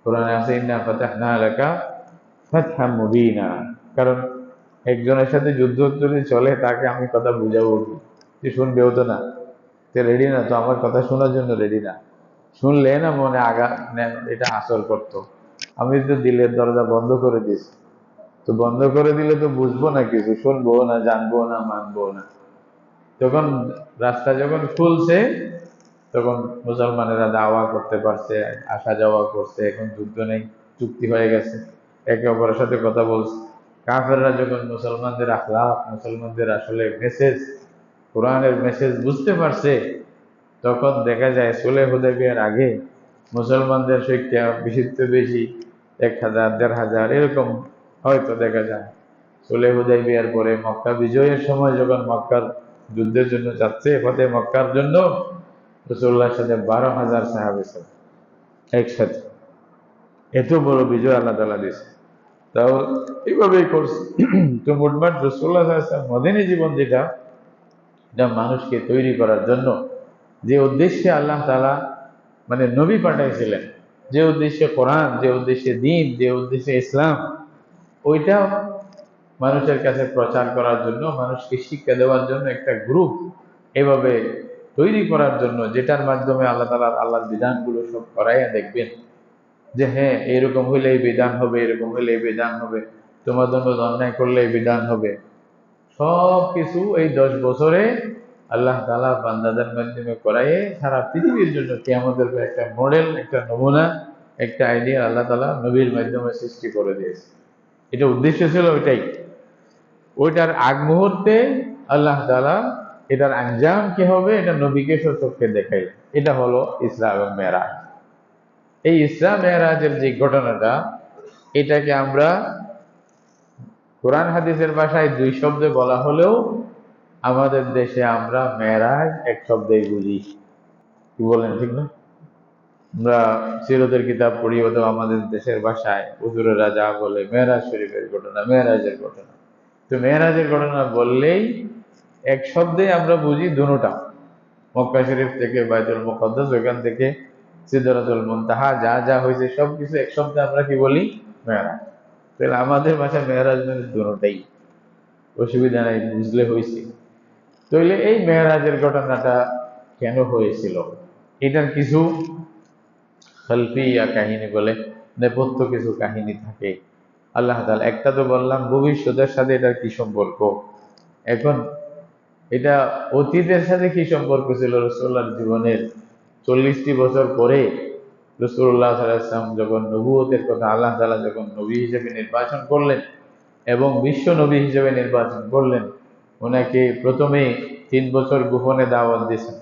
কোরআনে আছে, ইন্না ফাতাহনা লাকা ফাতহাম মুবিনা। কারণ একজনের সাথে যুদ্ধ যদি চলে, তাকে আমি কথা বুঝাবো কি? তুই শুনবেও তো না, তুই রেডি না তো, আমার কথা শোনার জন্য রেডি না। শুনলে না মনে এটা আসর করতো। আমি তো দিলের দরজা বন্ধ করে দিয়েছি, তো বন্ধ করে দিলে তো বুঝবো না কিছু, শুনবো না, জানবো না, মানবো না। তখন রাস্তা যখন খুলছে, তখন মুসলমানেরা দাওয়া করতে পারছে, আসা যাওয়া করছে, এখন যুদ্ধ নেই, চুক্তি হয়ে গেছে, একে অপরের সাথে কথা বলছে। কাফেররা যখন মুসলমানদের আখলাক, মুসলমানদের আসলে মেসেজ, কোরআনের মেসেজ বুঝতে পারছে, তখন দেখা যায় সুলহ হুদাইবিয়ার আগে মুসলমানদের সংখ্যা বেশিতে বেশি 1000, 1500 এরকম হয়তো দেখা যায়। সুলহ হুদাইবিয়ার পরে মক্কা বিজয়ের সময় যখন মক্কার যুদ্ধের জন্য যাচ্ছে, ফতে মক্কার জন্য, রাসূলুল্লাহর সাথে 12,000 সাহাবী ছিল একসাথে। এত বড় বিজয় আল্লাহ তাআলা দিয়েছে। তাও এইভাবেই করছে। তো মোটমাট রাসূলুল্লাহ সাল্লাল্লাহু আলাইহি ওয়াসাল্লাম মদিনী জীবন যেটা, এটা মানুষকে তৈরি করার জন্য, যে উদ্দেশ্যে আল্লাহ তাআলা মানে নবী পাঠাইছিলেন, যে উদ্দেশ্যে কোরআন, যে উদ্দেশ্যে দ্বীন, যে উদ্দেশ্যে ইসলাম, ওইটা মানুষের কাছে প্রচার করার জন্য, মানুষকে শিক্ষা দেওয়ার জন্য একটা গ্রুপ এভাবে তৈরি করার জন্য, যেটার মাধ্যমে আল্লাহ তাআলার আল্লাহর বিধানগুলো সব করাইয়া দেখবেন যে হ্যাঁ, এরকম হইলে এই বিধান হবে, এরকম হইলে এই বিধান হবে, তোমার জন্য অন্যায় করলে এই বিধান হবে। সব কিছু এই 10 বছরে আল্লাহ তাআলা বান্দাদের মাধ্যমে করাইয়ে সারা পৃথিবীর জন্য কিয়ামতের পর একটা মডেল, একটা নমুনা, একটা আইডিয়া আল্লাহ তাআলা নবীর মাধ্যমে সৃষ্টি করে দিয়েছে। এটা উদ্দেশ্য ছিল ওইটাই। ওইটার আগ মুহূর্তে আল্লাহ তাআলা এটার আঞ্জাম কি হবে, এটা নবীকে সচক্ষে দেখাইলেন। এটা হলো ইসরা এবং মেরাজ। এই ইসরা মেরাজের যে ঘটনাটা, এটাকে আমরা কোরআন হাদিসের ভাষায় 2 শব্দে বলা হলেও আমাদের দেশে আমরা মেরাজ এক শব্দেই বুঝি। কি বলেন, ঠিক না? আমরা সিরতের কিতাব পড়ি, অথবা আমাদের দেশের ভাষায় হুজুরেরা যা বলে, মেরাজ শরীফের ঘটনা, মেরাজের ঘটনা। তো মেরাজের ঘটনা বললেই এক শব্দে আমরা বুঝি দুটোটা। মক্কা শরীফ থেকে বাইতুল মুকাদ্দাস, ওখান থেকে সিদরাতুল মুনতাহা, যা যা হয়েছে সবকিছু এক শব্দে আমরা কি বলি? মেরাজ। তাহলে আমাদের ভাষায় মেরাজ মানে দুটোটাই, অসুবিধা নাই, বুঝলে হয়েছে। তাহলে এই মেরাজের ঘটনাটা কেন হয়েছিল, এটার কিছু খালফিয়া কাহিনী বলে, নেপথ্য কিছু কাহিনী থাকে। আল্লাহ তাআলা একটা তো বললাম, ভবিষ্যতের সাথে এটার কি সম্পর্ক। এখন এটা অতীতের সাথে কি সম্পর্ক ছিল, রাসূলুল্লাহর জীবনের 40টি বছর পরে রাসূলুল্লাহ সাল্লাল্লাহু আলাইহি ওয়াসাল্লাম যখন নবুয়তের কথা আল্লাহ তাআলা যখন নবী হিসেবে নির্বাচন করলেন এবং বিশ্ব নবী হিসেবে নির্বাচন করলেন, ওনাকে প্রথমে 3 বছর গোপনে দাওয়াত দিয়েছেন।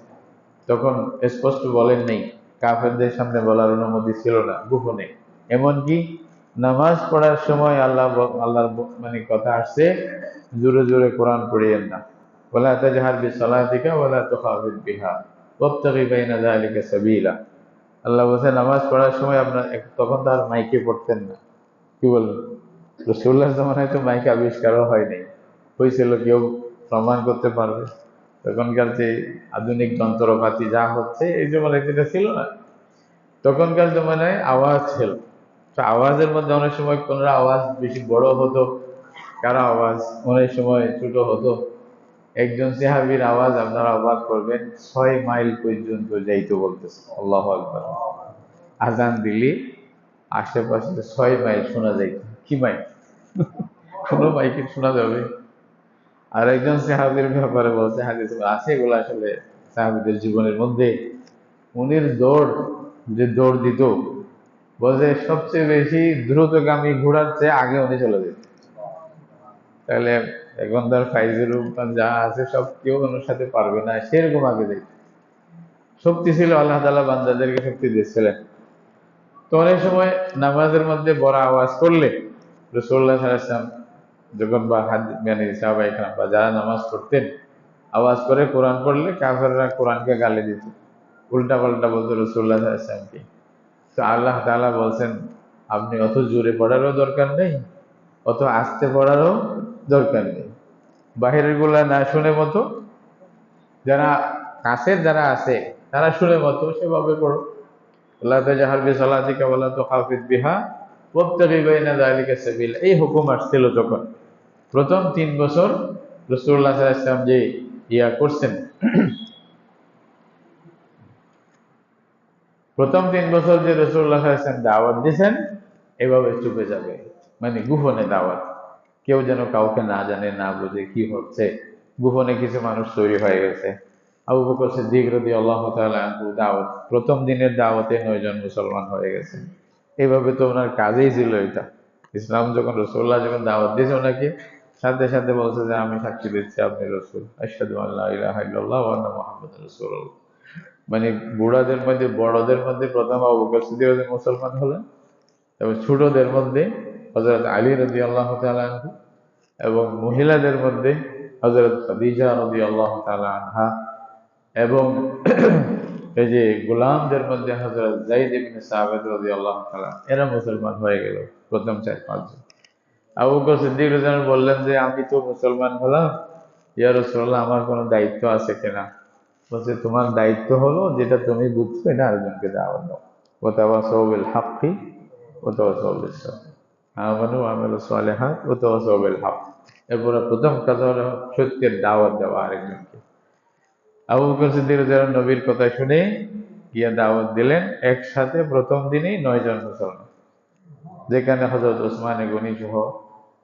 তখন স্পষ্ট বলেন নাই, কাফেরদের সামনে বলার অনুমতি ছিল না, গোপনে। এমনকি নামাজ পড়ার সময় আল্লাহর মানে কথা আসছে, জোরে জোরে কোরআন পড়িয়েন না, ওয়ালা তাজহার বিসসালাতিকা ওয়ালা তুখাফিত বিহা ওয়াবতাগি বাইনা যালিকা সাবিলা। আল্লাহ বলছে নামাজ পড়ার সময় আপনার, তখন তার মাইকে পড়তেন না। কি বলবেন, রাসূলুল্লাহর জামানায় তো মাইক আবিষ্কারও হয়নি। হয়েছিল কেউ প্রমাণ করতে পারবে? তখনকার যে আধুনিক যন্ত্রপাতি যা হচ্ছে, এই জমানায় যেটা ছিল না। তখনকার জমানায় আওয়াজ ছিল, তো আওয়াজের মধ্যে অনেক সময় কোনো আওয়াজ বেশি বড় হতো, কারো আওয়াজ অনেক সময় ছোট হতো। একজন সাহাবীর আওয়াজ আপনারা অবাক করবেন, 6 মাইল পর্যন্ত যাইতে বলতেছে। আল্লাহু আকবার। আজান দিলি আশেপাশে 6 মাইল শোনা যাইত। কি মাইল? কোনো মাইকে শোনা যাবে? আর একজন সাহাবীর ব্যাপারে বলছে হাদিসে আছে, এগুলো আসলে সাহাবীদের জীবনের মধ্যে উনির দৌড়, যে দৌড় দিত, বলছে সবচেয়ে বেশি দ্রুতগামী ঘোড়ার চেয়ে আগে উনি চলে যেত। তাহলে এখন তার ফাইজের যা আছে সব কেউ ওনার সাথে পারবে না, সেরকম আগে যেত। শক্তি ছিল, আল্লাহ তাআলা বান্দাদেরকে শক্তি দিয়েছিলেন। তো অনেক সময় নামাজের মধ্যে বড় আওয়াজ করলে রাসূলুল্লাহ সাল্লাল্লাহু আলাইহি ওয়াসাল্লাম যখন বা মানে সাহাবায়ে কেরাম বা যারা নামাজ পড়তেন, আওয়াজ করে কোরআন পড়লে কাফেররা কোরআনকে গালি দিত, উল্টা পাল্টা বলতো রাসূলুল্লাহ সাল্লাল্লাহু আলাইহি ওয়াসাল্লামকে। তো আল্লাহ তাআলা বলছেন, আপনি অত জোরে পড়ারও দরকার নেই, অত আস্তে পড়ারও দরকার নেই। বাহিরের গুলা না শুনে মতো, যারা কাছের যারা আছে তারা শুনে মতো সেভাবে পড়ো। লা তাজহার বিসালাতিকা ওয়া লা তুখাফিত বিহা ওয়াবতাগি বাইনা যালিকা সাবিলা। এই হুকুম আসছিল যখন প্রথম 3 বছর রাসূলুল্লাহ সাল্লাল্লাহু আলাইহি ওয়াসাল্লাম যে করছেন, প্রথম 3 বছর যে রাসূলুল্লাহ সাল্লাল্লাহু আলাইহি ওয়াসাল্লাম দাওয়াত দিয়েছেন, এভাবে চুপে যাবে, মানে গোপনে দাওয়াত, কেউ যেন কাউকে না জানে না বুঝে কি হচ্ছে। গোপনে কিছু মানুষ তৈরি হয়ে গেছে। আবু বকর সিদ্দিক রাদিয়াল্লাহু তাআলা আনহু দাওয়াত, প্রথম দিনের দাওয়াতে 9 জন মুসলমান হয়ে গেছে। এইভাবে তো ওনার কাজেই ছিল এটা। ইসলাম যখন রাসূলুল্লাহ যখন দাওয়াত দিয়েছে ওনাকে, সাথে সাথে বলছে যে আমি সাক্ষী দিচ্ছি আপনি রাসূল, আশহাদু আল্লা ইলাহা ইল্লাল্লাহ ওয়া আন্না মুহাম্মাদুর রাসূলুল্লাহ। মানে বুড়াদের মধ্যে বড়দের মধ্যে প্রথম আবু বকর সিদ্দিক মুসলমান হলেন, এবং ছোটদের মধ্যে হযরত আলী রাদিয়াল্লাহু তাআলা আনহু, এবং মহিলাদের মধ্যে হযরত খাদিজা রাদিয়াল্লাহু তাআলা আনহা, এবং এই যে গোলামদের মধ্যে হযরত যায়েদ ইবনে সাবিত রাদিয়াল্লাহু তাআলা, এরা মুসলমান হয়ে গেল প্রথম 4-5 জন। আবু বকর সিদ্দিক রাদিয়াল্লাহু আনহু বললেন যে আমি তো মুসলমান হলাম, ইয়া রাসূলুল্লাহ আমার কোনো দায়িত্ব আছে কিনা? বলছে তোমার দায়িত্ব হলো যেটা তুমি বুঝছো এটা আরেকজনকে দাওয়াত দাও। ওয়া তাওয়াসাউ বিল হাক্কি ওয়া তাওয়াসাউ বিস সাবর, আমানু ওয়া আমিলু সালিহাত ওয়া তাওয়াসাউ বিল হক। এরপরে প্রথম কাজ হলো সত্যের দাওয়াত দেওয়া আরেকজনকে। আবু বকর সিদ্দিক রাদিয়াল্লাহু আনহু নবীর কথা শুনে গিয়ে দাওয়াত দিলেন। একসাথে প্রথম দিনেই 9 জন মুসলমান, যেখানে হযরত ওসমান গনি সহ,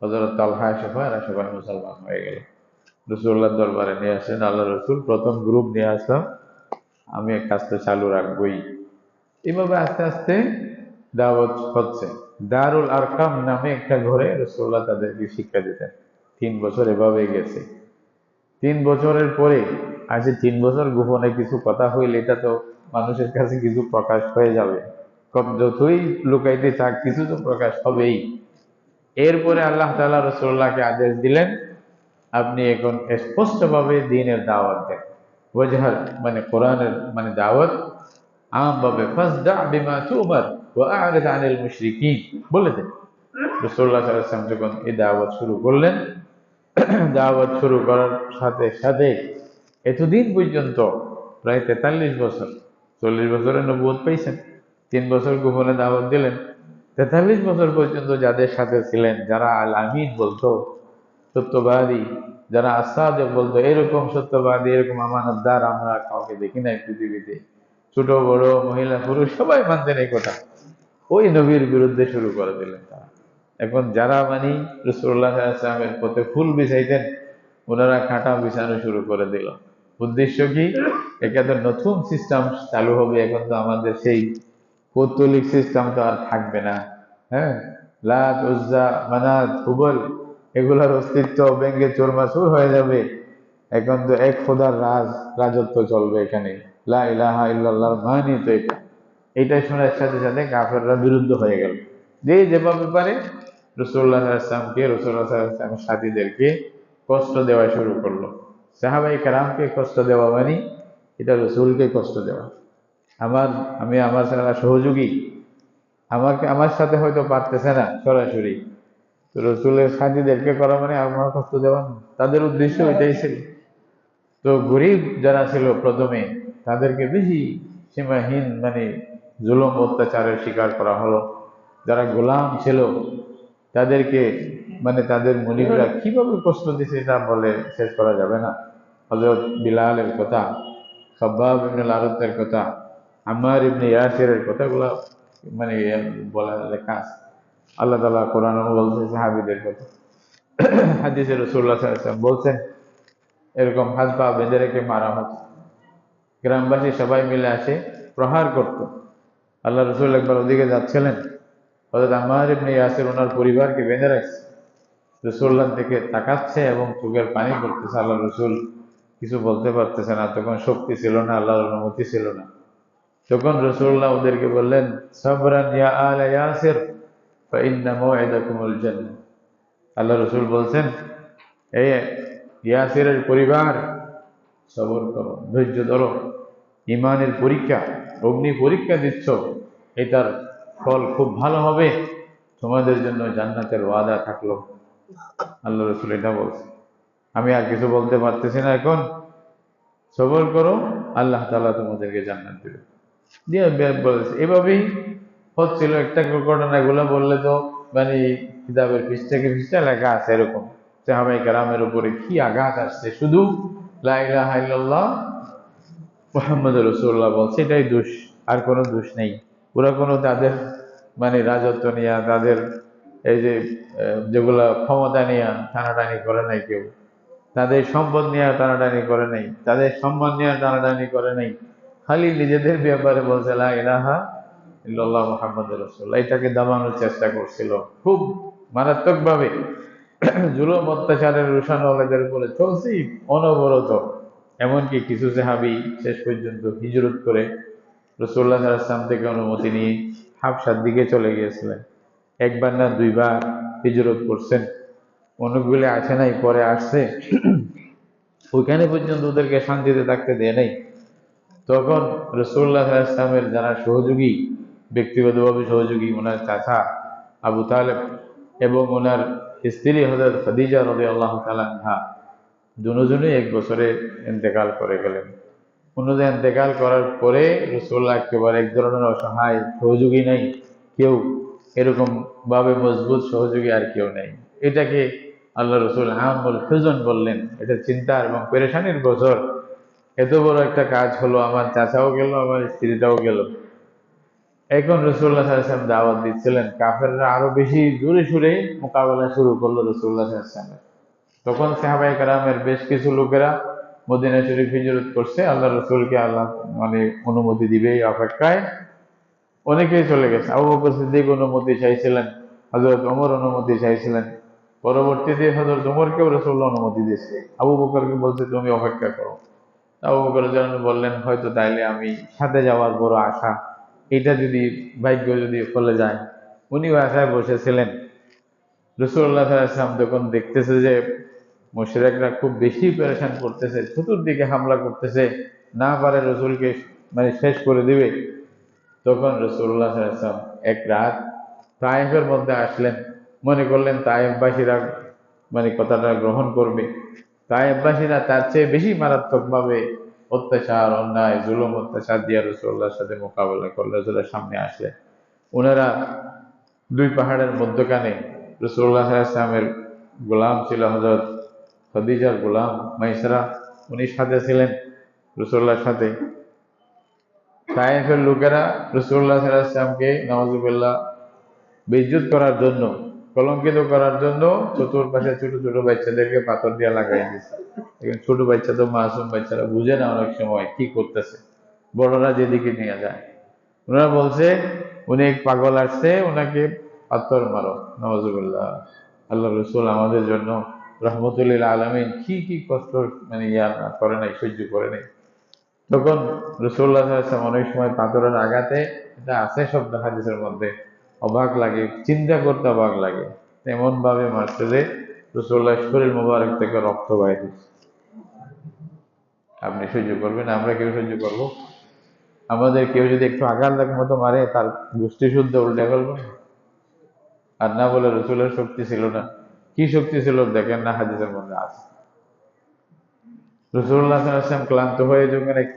হযরত তালহা সহ এরা সবাই মুসলমান হয়ে গেল। রাসূলুল্লাহর দরবারে নিয়ে আসেন, আল্লাহ রাসূল প্রথম গ্রুপ নিয়ে আসলাম, আমি এই কাজটা চালু রাখবই। এভাবে আস্তে আস্তে দাওয়াত হচ্ছে। দারুল আরকাম নামে একটা ঘরে রাসূলুল্লাহ তাদেরকে শিক্ষা দিতেন। 3 বছর এভাবে গেছে। 3 বছরের পরে, আজ 3 বছর গোপনে কিছু কথা হইলে এটা তো মানুষের কাছে কিছু প্রকাশ হয়ে যাবে, যতই লুকাইতে থাক কিছু তো প্রকাশ হবেই। এরপরে আল্লাহ তাআলা রাসূলুল্লাহকে আদেশ দিলেন, আপনি এখন স্পষ্টভাবে দ্বীনের দাওয়াত দেন। ওয়াজহার মানে কোরআনের মানে দাওয়াত আমভাবে, ফাসদা বিমা তুমার ওয়া আ'রিদ আনিল মুশরিকিন বলে দেন। রাসূলুল্লাহ সাল্লাল্লাহু আলাইহি ওয়াসাল্লাম যখন এই দাওয়াত শুরু করলেন, দাওয়াত শুরু করার সাথে সাথে এতদিন পর্যন্ত প্রায় 43 বছর, 40 বছরের নবুয়ত পাইছেন, 3 বছর গোপনে দাওয়াত দিলেন। 43 বছর পর্যন্ত যাদের সাথে ছিলেন, যারা আল আমিন বলতো, সত্যবাদী, যারা আসাদেক বলতো, এরকম সত্যবাদী, এরকম আমানতদার আমরা কাউকে দেখি নাই পৃথিবীতে। ছোট বড় মহিলা পুরুষ সবাই মানতেন এই কথা। ওই নবীর বিরুদ্ধে শুরু করে দিলেন তারা। এখন যারা মানি রাসূলুল্লাহ সাল্লাল্লাহু আলাইহি ওয়াসাল্লামের পথে ফুল বিছাইতেন, ওনারা কাঁটা বিছানো শুরু করে দিল। উদ্দেশ্য কি? এখানে নতুন সিস্টেম চালু হবে। এখন তো আমাদের সেই পৌত্তলিক সিস্টেম তো আর থাকবে না। হ্যাঁ, লাত উজ্জা মানাত হুবল এগুলার অস্তিত্ব ব্যঙ্গে চোরমাচুর হয়ে যাবে। এখন তো এক খোদার রাজত্ব চলবে এখানে। লা ইলাহা ইল্লাল্লাহর মানে তো এটা। এইটাই শোনার সাথে সাথে কাফেররা বিরুদ্ধ হয়ে গেল। যে যেভাবে পারে রাসূলুল্লাহ সাল্লাল্লাহু আলাইহি ওয়াসাল্লামকে, রাসূলুল্লাহ সাল্লাল্লাহু আলাইহি ওয়াসাল্লামের সাথীদেরকে কষ্ট দেওয়া শুরু করলো। সাহাবায়ে কেরামকে কষ্ট দেওয়া মানে এটা রাসূলকে কষ্ট দেওয়া। আমি আমার যারা সহযোগী, আমার সাথে হয়তো পারতেছে না সরাসরি, তো রাসূলের সাথীদেরকে করা মানে আমার কষ্ট দেওয়া না। তাদের উদ্দেশ্য এটাই ছিল। তো গরিব যারা ছিল প্রথমে, তাদেরকে বেশি সীমাহীন মানে জুলুম অত্যাচারের শিকার করা হলো। যারা গোলাম ছিল তাদেরকে মানে তাদের মুনিবরা কিভাবে কষ্ট দিছে এটা বলে শেষ করা যাবে না। হযরত বিলালের কথা, খাব্বাব ইবনে আল-আরাতের কথা, আম্মার ইবনে ইয়াসিরের কথাগুলো মানে বলা লেখা আছে। আল্লাহ তাআলা কোরআনে বলছে সাহাবীদের কথা, হাদিসে রাসূলুল্লাহ সাল্লাল্লাহু আলাইহি ওয়াসাল্লাম বলছেন এরকম হাত পা বেঁধে রেখে মারা হচ্ছে। গ্রামবাসী সবাই মিলে আসে প্রহার করত। আল্লাহ রসুল একবার ওদিকে যাচ্ছিলেন, হযরত আম্মার ইবনে ইয়াসির ওনার পরিবারকে বেঁধে রাখছে, রসুল্লাহ থেকে তাকাচ্ছে এবং চোখের পানি পড়তেছে। আল্লাহ রসুল কিছু বলতে পারতেছে না, তখন শক্তি ছিল না, আল্লাহর অনুমতি ছিল না। তখন রসুল্লাহ ওদেরকে বললেন, সাবরান ইয়া আলা ইয়াসির ফাইন্না মাওইদাকুমুল জান্নাহ। আল্লাহ রসুল বলছেন, এই ইয়াসিরের পরিবার, সবর করো, ধৈর্য ধরো, ইমানের পরীক্ষা, অগ্নি পরীক্ষা দিচ্ছ, এটার ফল খুব ভালো হবে, তোমাদের জন্য জান্নাতের ওয়াদা থাকলো। আল্লাহ রসুল এটা বলছে। আমি আর কিছু বলতে পারতেছি না, এখন সবর করো, আল্লাহ তাআলা তোমাদেরকে জান্নাত দেবে। দিয়ে বলেছে এভাবেই হচ্ছিল। একটা ঘটনাগুলো বললে তো মানে কিতাবের পৃষ্ঠা লেখা আছে এরকম সাহাবায়ে কেরামের উপরে কি আঘাত আসছে, শুধু লা ইলাহা ইল্লাল্লাহ মুহাম্মদুর রাসূলুল্লাহ বলছে, এটাই দোষ, আর কোনো দোষ নেই। ওরা কোনো তাদের মানে রাজত্ব নিয়ে, তাদের এই যে যেগুলা ক্ষমতা নিয়ে টানাটানি করে নাই কেউ, তাদের সম্পদ নিয়ে টানাটানি করে নাই, তাদের সম্মান নিয়ে টানাটানি করে নাই, খালি নিজেদের ব্যাপারে বলছে লা ইলাহা ইল্লাল্লাহ মুহাম্মাদুর রাসূলুল্লাহ। এটাকে দাবানোর চেষ্টা করছিল খুব মারাত্মকভাবে। জুলুম অত্যাচারের রোষানলেদের উপরে চলছি অনবরত। এমনকি কিছু সাহাবী শেষ পর্যন্ত হিজরত করে রাসূলুল্লাহ সাল্লাল্লাহু আলাইহি ওয়াসাল্লাম থেকে অনুমতি নিয়ে হাবশার দিকে চলে গিয়েছিলেন। একবার না দুইবার হিজরত করছেন, অনেকগুলি আসে নাই, পরে আসছে। ওইখানে পর্যন্ত ওদেরকে শান্তিতে থাকতে দেয় নাই। তখন রাসূলুল্লাহ সাল্লাল্লাহু আলাইহি ওয়াসাল্লামের যারা সহযোগী, ব্যক্তিগতভাবে সহযোগী, ওনার চাচা আবু তালেব এবং ওনার স্ত্রী হযরত খাদিজা রাদিয়াল্লাহু তাআলা আনহা, দুজনেই এক বছরে ইন্তেকাল করে গেলেন। উনি ইন্তেকাল করার পরে রাসূলুল্লাহ একেবারে এক ধরনের অসহায়, সহযোগী নাই কেউ, এরকম ভাবে মজবুত সহযোগী আর কেউ নেই। এটাকে আল্লাহ রসুল আমুল হুজন বললেন। এটা চিন্তার এবং পেরেশানির বছর। এত বড় একটা কাজ হলো, আমার চাচাও গেল, আমার স্ত্রীটাও গেল। এখন রাসূলুল্লাহ সাল্লাল্লাহু আলাইহি ওয়াসাল্লাম দাওয়াত দিচ্ছিলেন, কাফেররা আরো বেশি জোরে সুরে মোকাবেলা শুরু করলো রাসূলুল্লাহ সাল্লাল্লাহু আলাইহি ওয়াসাল্লাম। তখন সাহাবায়ে কেরামের বেশ কিছু লোকেরা মদিনা শরীফ হিজরত করছে, আল্লাহ রসুলকে আল্লাহ মানে অনুমতি দিবে এই অপেক্ষায়। অনেকেই চলে গেছে। আবু বকর সিদ্দিক অনুমতি চাইছিলেন, হযরত ওমর অনুমতি চাইছিলেন, পরবর্তীতে হযরত ওমরকেও রাসূলুল্লাহ অনুমতি দিয়েছে। আবু বকরকে বলছে তুমি অপেক্ষা করো। আবু বকর যেন বললেন হয়তো তাইলে আমি সাথে যাওয়ার বড় আশা, এটা যদি ভাগ্য যদি ফলে যায়। উনিও আশায় বসেছিলেন। রাসূলুল্লাহ সাল্লাল্লাহু আলাইহি ওয়াসাল্লাম যখন দেখতেছে যে মুশরিকরা খুব বেশি পেরেশান করতেছে, চতুর্দিকে হামলা করতেছে, না পারে রসুলকে মানে শেষ করে দিবে, তখন রাসূলুল্লাহ সাল্লাল্লাহু আলাইহি ওয়াসাল্লাম এক রাত তায়েফের মধ্যে আসলেন। মনে করলেন তায়েফবাসীরা মানে কথাটা গ্রহণ করবে। তায়েফবাসীরা তার চেয়ে বেশি মারাত্মকভাবে অত্যাচার, অন্যায়, জুলুম অত্যাচার দিয়ে রাসূলুল্লাহর সাথে মোকাবেলা করলে রাসূলের সামনে আসলেন। ওনারা দুই পাহাড়ের মধ্যখানে, রাসূলুল্লাহ সাল্লাল্লাহু আলাইহি ওয়াসাল্লামের গোলাম ছিল হযরত খাদিজার গোলাম মাইসরা, উনি সাথে ছিলেন রাসূলুল্লাহর সাথে। তায়েফের লোকেরা রাসূলুল্লাহ সাল্লাল্লাহু আলাইহি ওয়াসাল্লামকে নাউযুবিল্লাহ বেইজ্জত করার জন্য, কলঙ্কিত করার জন্য চতুর্পাশে ছোট ছোট বাচ্চাদেরকে পাথর দিয়ে লাগাই দিয়েছে। এখন ছোট বাচ্চা তো মাসুম বাচ্চারা বুঝে না অনেক সময় কি করতেছে, বড়রা যেদিকে নিয়ে যায়। ওনারা বলছে উনি এক পাগল আসছে, ওনাকে পাথর মারো, নাউযুবিল্লাহ। আল্লাহ রসুল আমাদের জন্য রহমতুল লিল আলামিন কি কি কষ্ট মানে করে নাই, সহ্য করে নাই। তখন রাসূলুল্লাহ সাল্লাল্লাহু আলাইহি ওয়াসাল্লাম অনেক সময় পাথরের আঘাতে, এটা আছে শব্দ হাদিসের মধ্যে, অবাক লাগে, চিন্তা করতে অবাক লাগে, এমন ভাবে মারছে যে রাসূলুল্লাহ শরীর মোবারক থেকে রক্ত বাইর হচ্ছে। আপনি সহ্য করবেন? আমরা কেউ সহ্য করবো? আমাদের কেউ যদি একটু আঘাত লাগার মতো মারে, তার গোষ্ঠী শুদ্ধ উল্টে ফেলবো। আর না বলে রাসূলের শক্তি ছিল না, কি শক্তি ছিল দেখেন না, হাদিসের মধ্যে আছে। রাসূলুল্লাহ সাল্লাল্লাহু আলাইহি ওয়াসাল্লাম ক্লান্ত হয়ে যখন এক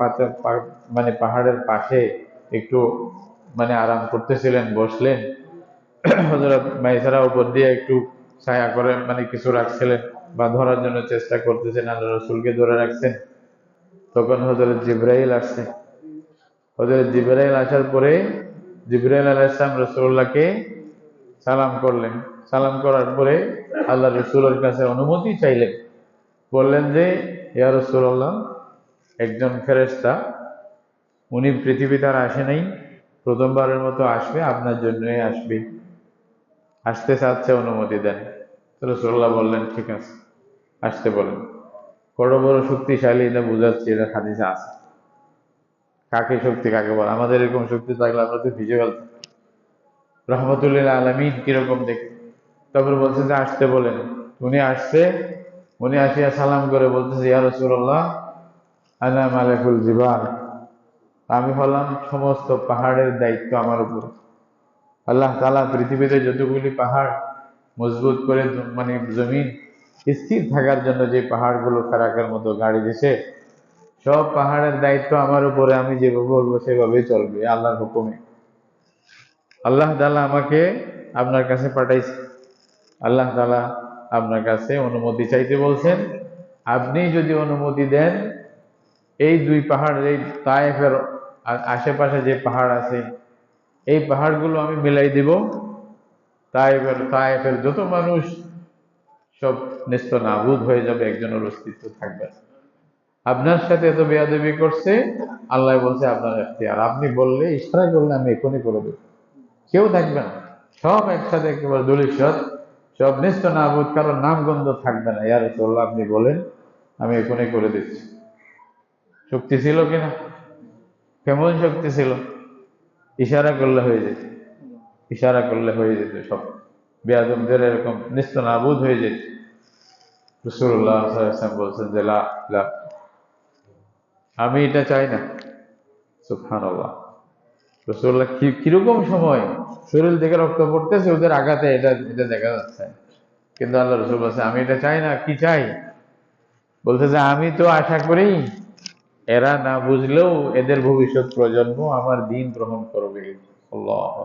মানে পাহাড়ের পাশে একটু মানে আরাম করতেছিলেন, বসলেন। হযরত মাইসারা উপর দিয়ে একটু ছায়া করে মানে কিছু রাখছিলেন। বা ধরার জন্য চেষ্টা করতেছেন, আল্লাহ রসুলকে ধরে রাখছেন। তখন হযরত জিবরাইল আসছে। হযরত জিবরাইল আসার পরে জিবরাইল আলাইহিস সালাম রাসূলুল্লাহকে সালাম করলেন। সালাম করার পরে আল্লাহ রসুলের কাছে অনুমতি চাইলেন। বললেন যে, ইয়া রাসূলুল্লাহ, একজন ফেরেশতা, উনি পৃথিবীতে আর আসে নাই, প্রথমবারের মতো আসবে, আপনার জন্যই আসবে, আসতে চাচ্ছে, অনুমতি দেন। রাসূলুল্লাহ বললেন, ঠিক আছে, আসতে বলেন। বড় বড় শক্তিশালী এটা বুঝাচ্ছে, এটা হাদিসে আছে। কাকে শক্তি কাকে বলে? আমাদের এরকম শক্তি থাকলে আমরা তো ভিজে ফেলতাম। রহমতুল্লিল আলামিন কিরকম দেখে। তারপর বলছে যে আসতে বলেন। উনি আসছে। উনি আসিয়া সালাম করে বলতেছে, ইয়া রাসূলুল্লাহ, আনা মালাকুল জিবাল, আমি হলাম সমস্ত পাহাড়ের দায়িত্ব আমার উপর। আল্লাহ তাআলা পৃথিবীতে যতগুলি পাহাড় মজবুত করে মানে জমিন স্থির থাকার জন্য যে পাহাড়গুলো ফারাকের মতো গাড়ি দিছে, সব পাহাড়ের দায়িত্ব আমার উপরে। আমি যেভাবে বলবো সেভাবেই চলবে, আল্লাহর হুকুমে। আল্লাহ তাআলা আমাকে আপনার কাছে পাঠাইছে। আল্লাহ তাআলা আপনার কাছে অনুমতি চাইতে বলছেন। আপনি যদি অনুমতি দেন, এই দুই পাহাড়, এই তায়েফের আশেপাশে যে পাহাড় আছে, এই পাহাড়গুলো আমি মিলাই দিব। তায়েফের যত মানুষ সব নেস্ত নাবুদ হয়ে যাবে, একজনের অস্তিত্ব থাকবে না। আপনার সাথে এত বেয়াদবি করছে, আল্লাহ বলছে আপনার এখতিয়ার, আপনি বললে, ইশারা করলে আমি এখনই করে দেব, কেউ থাকবে না, সব একসাথে একেবারে দলিত, সব নেস্ত নাবুদ, কারোর নাম গন্ধ থাকবে না। ইয়া রাসূলুল্লাহ, আপনি বলেন, আমি এখনই করে দিচ্ছি। শক্তি ছিল কিনা? কেমন শক্তি ছিল! ইশারা করলে হয়ে যেত, ইশারা করলে হয়ে যেত, সব বেয়াদবদের এরকম নিস্ত নাবুদ হয়ে যেত। রাসূলুল্লাহ সাল্লাল্লাহু আলাইহি ওয়াসাল্লাম বলছেন যে, লা লা, আমি এটা চাই না। সুবহানাল্লাহ। রাসূলুল্লাহ কিরকম সময় শরীর থেকে রক্ত পড়তেছে, ওদের আঘাতে এটা এটা দেখা যাচ্ছে, কিন্তু আল্লাহ রাসূল বলছে, আমি এটা চাই না। কি চাই? বলতে যে, আমি তো আশা করি এরা না বুঝলেও এদের ভবিষ্যৎ প্রজন্ম আমার দিন গ্রহণ করবে। আল্লাহ,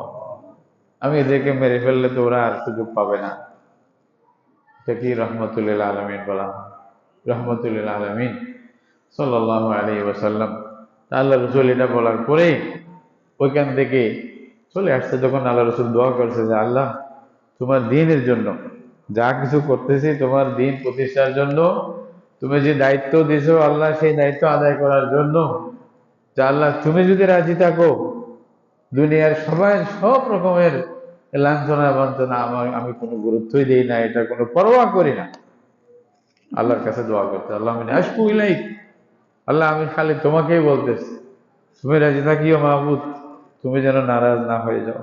আমি এদেরকে মেরে ফেললে তো ওরা আর সুযোগ পাবে না। এটা কি রহমতুল্লিল আলামিন বলা? রহমতুল্লিল আলামিন সাল্লাল্লাহু আলাইহি ওয়াসাল্লাম। আল্লাহ রাসূল এটা বলার পরে ওইখান থেকে চলে আসছে। যখন আল্লাহ রাসূল দোয়া করছে যে, আল্লাহ, তোমার দ্বীনের জন্য যা কিছু করতেছি, তোমার দ্বীন প্রতিষ্ঠার জন্য, তুমি যে দায়িত্ব দিয়েছো আল্লাহ, সেই দায়িত্ব আদায় করার জন্য, যে আল্লাহ, তুমি যদি রাজি থাকো, দুনিয়ার সবাই সব রকমের লাঞ্ছনা বঞ্চনা আমি কোনো গুরুত্বই দিই না, এটা কোনো পরোয়া করি না। আল্লাহর কাছে দোয়া করতে, আল্লাহ আমি আশকু ইলাইক, আল্লাহ, আমি খালি তোমাকেই বলতেছি, তুমি রাজি থাকিও মাহবুদ, তুমি যেন নারাজ না হয়ে যাও।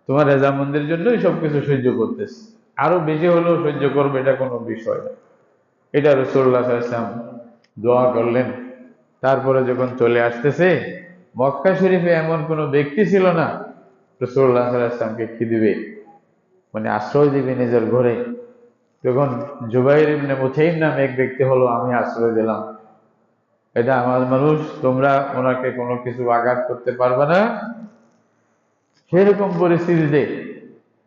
তোমার রেজামন্দির জন্যই সবকিছু সহ্য করতেছি, আরো বেশি হলেও সহ্য করবে, এটা কোনো বিষয় না। এটা রাসূলুল্লাহ সাল্লাল্লাহু আলাইহি ওয়াসাল্লাম দোয়া করলেন। তারপরে যখন চলে আসতেছে, মক্কা শরীফে এমন কোনো ব্যক্তি ছিল না রাসূলুল্লাহ সাল্লাল্লাহু আলাইহি ওয়াসাল্লামকে কি দিবে, মানে আশ্রয় দিবে নিজের ঘরে। তখন জুবাইর ইবনে মুতাইম নামে এক ব্যক্তি হলো, আমি আশ্রয় দিলাম, এটা আমার মানুষ, তোমরা ওনাকে কোনো কিছু আঘাত করতে পারবে না। সেরকম পরিস্থিতিতে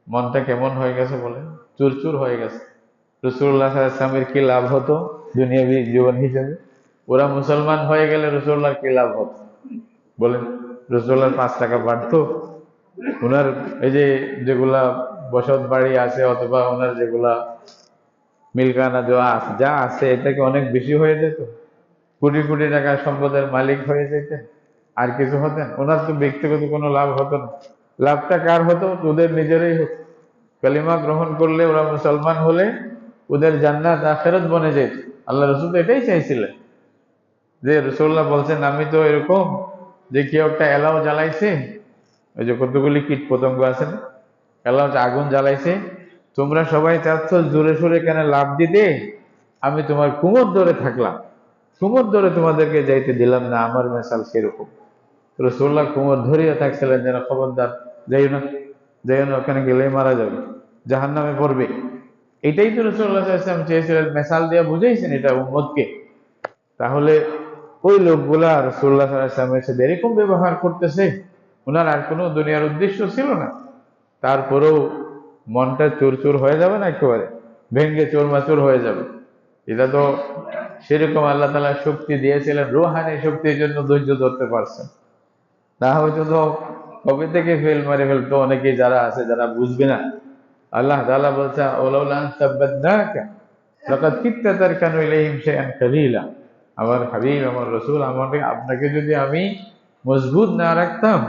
মনটা কেমন হয়ে গেছে বলে, চুরচুর হয়ে গেছে। রাসূলুল্লাহ সাল্লাল্লাহু আলাইহি ওয়াসাল্লামের কি লাভ হতো দুনিয়াবী জীবন হিসেবে? ওরা মুসলমান হয়ে গেলে রাসূলুল্লাহর কি লাভ হতো বলেন? রাসূলুল্লাহর 5 টাকা বাড়তো? ওনার এই যে যেগুলা বসত বাড়ি আছে, অথবা ওনার যেগুলা মিলকানা যা আছে, এটা কি অনেক বেশি হয়ে যেত? কোটি কোটি টাকার সম্পদের মালিক হয়ে যেতেন? আর কিছু হতেন? ওনার তো ব্যক্তিগত কোনো লাভ হতো না। লাভটা কার হতো? ওদের নিজেরই হতো। কালিমা গ্রহণ করলে, ওরা মুসলমান হলে ওদের জান্নাত আখিরাত বনে যেত। আল্লাহ রাসূল তো এটাই চাইছিলেন। যে রাসূলুল্লাহ বলছেন, আমি তো এরকম যে কেউ একটা এলাও জ্বালাইছে, ওই যে কতগুলি কীট পতঙ্গ আছে না, এলাও আগুন জ্বালাইছে, তোমরা সবাই চাচ্ছ জোরে সোরে কেন লাভ দিতে, আমি তোমার কুমোর ধরে থাকলাম, কুমোর ধরে তোমাদেরকে যাইতে দিলাম না। আমার মেসাল সেরকম। রাসূলুল্লাহ কুমোর ধরিয়া থাকছিলেন, যেন খবরদার যাইও না, যাইও না, ওখানে গেলেই মারা যাবে, জাহান্নামে পড়বে। এটাই তো রাসূলুল্লাহ সাল্লাল্লাহু আলাইহি ওয়াসাল্লাম চেয়েছিলেন, মেসাল দিয়া বুঝাইছেন এটা উম্মতকে। তাহলে ওই লোকগুলা রাসূলুল্লাহ সাল্লাল্লাহু আলাইহি ওয়াসাল্লামের সাথে এরকম ব্যবহার করতেছে, ওনার আর কোনো দুনিয়ার উদ্দেশ্য ছিল না। তারপরেও মনটা চুরচুর হয়ে যাবে না, একেবারে ভেঙ্গে চোরমাচুর হয়ে যাবে। এটা তো সেরকম আল্লাহ তাআলা শক্তি দিয়েছিলেন, রুহানি শক্তির জন্য ধৈর্য ধরতে পারছেন। না হয়তো তো কবে থেকে ফেল মারে ফেলতো অনেকে যারা আছে, যারা বুঝবে না। আল্লাহ তাআলা বলছে ওয়ালাউলা আন সাব্বাতনাকা লাকাদ কিত্তা তারকানু ইলাইহিম শাইআন কালিলা। আমার হাবিব, আমার রাসূল, আপনাকে যদি আমি মজবুত না রাখতাম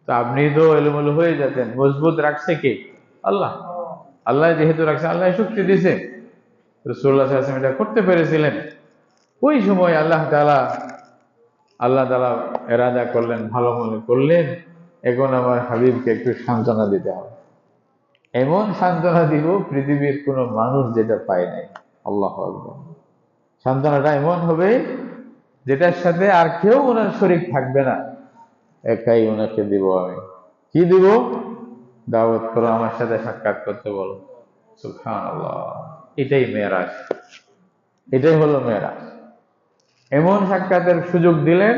তো আপনি তো এলোমেলো হয়ে যেতেন। মজবুত রাখছে কে? আল্লাহ। আল্লাহ যেহেতু রাখছে, আল্লাহ শক্তি দিছে, রাসূলুল্লাহ সাল্লাল্লাহু আলাইহি ওয়াসাল্লাম এটা করতে পেরেছিলেন। ওই সময় আল্লাহ তাআলা এরাদা করলেন, ভালো মনে করলেন, এখন আমার হাবিবকে একটু সান্ত্বনা দিতে হবে। এমন সান্ত্বনা দিব পৃথিবীর কোনো মানুষ যেটা পায় নাই। আল্লাহু আকবার। সান্ত্বনাটা এমন হবে যেটার সাথে আর কেউ ওনার শরীক থাকবে না, একাই ওনাকে দিব আমি। কি দিব? দাওয়াত করো, আমার সাথে সাক্ষাৎ করতে বলো। সুবহানাল্লাহ। এটাই মেরাজ, এটাই হলো মেরাজ। এমন সাক্ষাতের সুযোগ দিলেন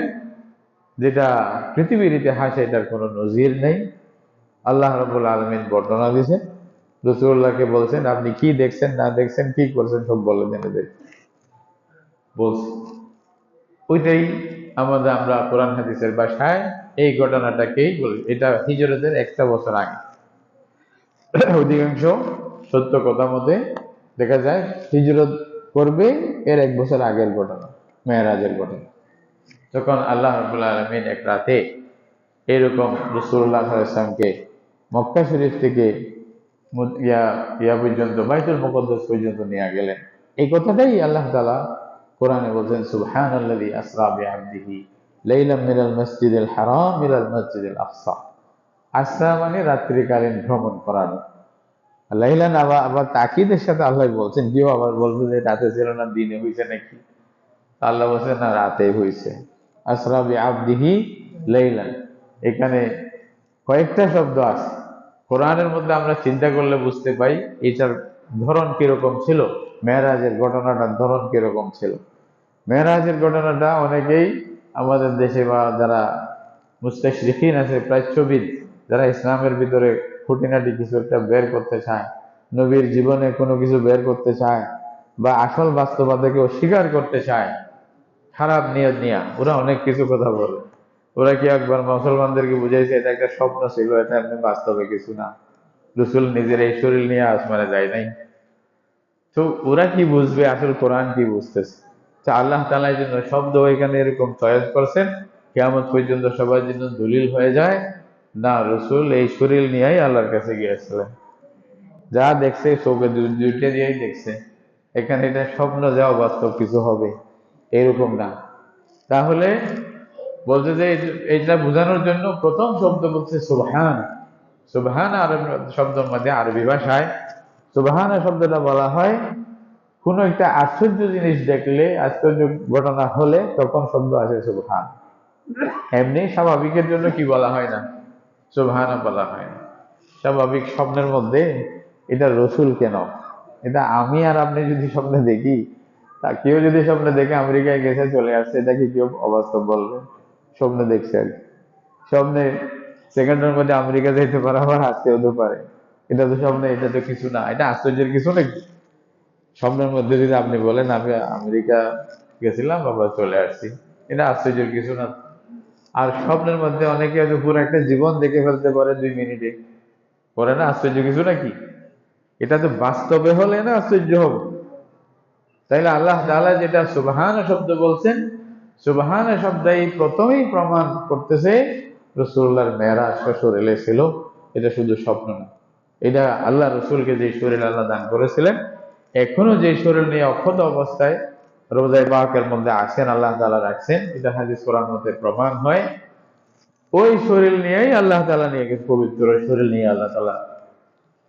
যেটা পৃথিবীর ইতিহাসে এটার কোনো নজির নেই। আল্লাহ রাব্বুল আলামিন বর্ণনা দিয়েছেন, রাসূলুল্লাহকে বলছেন আপনি কি দেখছেন না দেখছেন কি করছেন সব বলে দেন এদের বলছি। ওইটাই আমরা কোরআন হাদিসের ভাষায় এই ঘটনাটাকেই বলি। এটা হিজরতের 1টা বছর আগে। অধিকাংশ সত্য কথা মতে দেখা যায় হিজরত করবে এর 1 বছর আগের ঘটনা, মেরাজের ঘটনা। তখন আল্লাহ রাব্বুল আলামিন এক রাতে এরকম রাসূলুল্লাহ সাল্লাল্লাহু আলাইহি ওয়াসাল্লামকে মক্কা শরীফ থেকে ইয়া পর্যন্ত, বাইতুল মুকদ্দাস পর্যন্ত নিয়ে গেলেন। এই কথাটাই আল্লাহ তাআলা কোরআনে বলছেন, সুবহানাল্লাযী আসরা বিআবদিহি লাইলাম মিনাল মাসজিদিল হারাম ইলাল মাসজিদিল আকসা। আসরা মানে রাত্রিকালীন ভ্রমণ করানো। লাইলান আবার তাকিদের সাথে আল্লাহ বলছেন, কেউ আবার বলবে যে রাতে ছিল না, দিনে হয়েছে নাকি? আল্লাহ বলছেন না, রাতে হয়েছে। আসরা বিআবদিহি লাইলান, এখানে কয়েকটা শব্দ আছে কোরআনের মধ্যে। আমরা চিন্তা করলে বুঝতে পাই এটার ধরন কিরকম ছিল, মেরাজের ঘটনাটার ধরন কিরকম ছিল। মেরাজের ঘটনাটা অনেকেই আমাদের দেশে বা যারা মুস্তাশরিকিন আছে, প্রাচ্যবিদ, যারা ইসলামের ভিতরে খুঁটিনাটি কিছু একটা বের করতে চায়, নবীর জীবনে কোনো কিছু বের করতে চায়, বা আসল বাস্তবতাকে অস্বীকার করতে চায়, খারাপ নিয়ত নিয়ে ওরা অনেক কিছু কথা বলে। ওরা কি একবার মুসলমানদেরকে বুঝাইছে এটা একটা স্বপ্ন ছিল, এটা এমনি বাস্তবে কিছু না, রাসূল নিজের এই শরীর নিয়ে আসমানে যায় নাই। তো ওরা কি বুঝবে আসল কোরআন কি বুঝতেছে? তো আল্লাহ তাআলা এই জন্য শব্দ এখানে এরকম চয়েস করছেন, কিয়ামত পর্যন্ত সবার জন্য দলিল হয়ে যায় না, রাসূল এই শরীর নিয়েই আল্লাহর কাছে গিয়েছিলেন। যা দেখছে চোখে দুইটা দিয়েই দেখছে। এখানে এটা স্বপ্ন যাও বাস্তব কিছু হবে এরকম না। তাহলে বলতে যে এইটা বোঝানোর জন্য প্রথম শব্দ বলছে সুবহান। সুবহান আরবি শব্দের মধ্যে, আরবি ভাষায় সুবহান শব্দটা বলা হয় কোনো একটা আশ্চর্য জিনিস দেখলে, আশ্চর্য ঘটনা হলে তখন শব্দ আসে সুবহান। এমনি স্বাভাবিকের জন্য কি বলা হয় না, সুবহান বলা হয় না। স্বাভাবিক স্বপ্নের মধ্যে এটা রসুল কেন, এটা আমি আর আপনি যদি স্বপ্নে দেখি, তা কেউ যদি স্বপ্নে দেখে আমেরিকায় গেছে চলে আসছে, এটা কি কেউ অবাস্তব বলবে? স্বপ্নে দেখছে আর কি। স্বপ্নে সেকেন্ডের মধ্যে আমেরিকা যেতে পারে, আবার আসতে হতে পারে। এটা তো স্বপ্নে, এটা তো কিছু না, এটা আশ্চর্যের কিছু নাকি? স্বপ্নের মধ্যে যদি আপনি বলেন আমি আমেরিকা গেছিলাম আবার চলে আসছি, এটা আশ্চর্যের কিছু না। আর স্বপ্নের মধ্যে অনেকে হয়তো পুরো একটা জীবন দেখে ফেলতে পারে 2 মিনিটে, করে না? আশ্চর্য কিছু নাকি? এটা তো বাস্তবে হলে না আশ্চর্য হবে। তাইলে আল্লাহ তাআলা যেটা সুবহান শব্দ বলছেন, সুবহান শব্দই প্রথমেই প্রমাণ করতেছে রাসূলুল্লাহর মেরাজ শরীরে ছিল। এটা শুধু স্বপ্ন না, এটা আল্লাহ রসুলকে যে শরীর আল্লাহ দান করেছিলেন, এখনো যে শরীর নিয়ে অক্ষত অবস্থায় রোজায় পাকের মধ্যে আছেন, আল্লাহ তাআলা রাখছেন, এটা হাদিস কোরআন মধ্যে প্রমাণ হয়। ওই শরীর নিয়েই আল্লাহ তাআলা নিয়ে গেছে, পবিত্র শরীর নিয়ে আল্লাহ তাআলা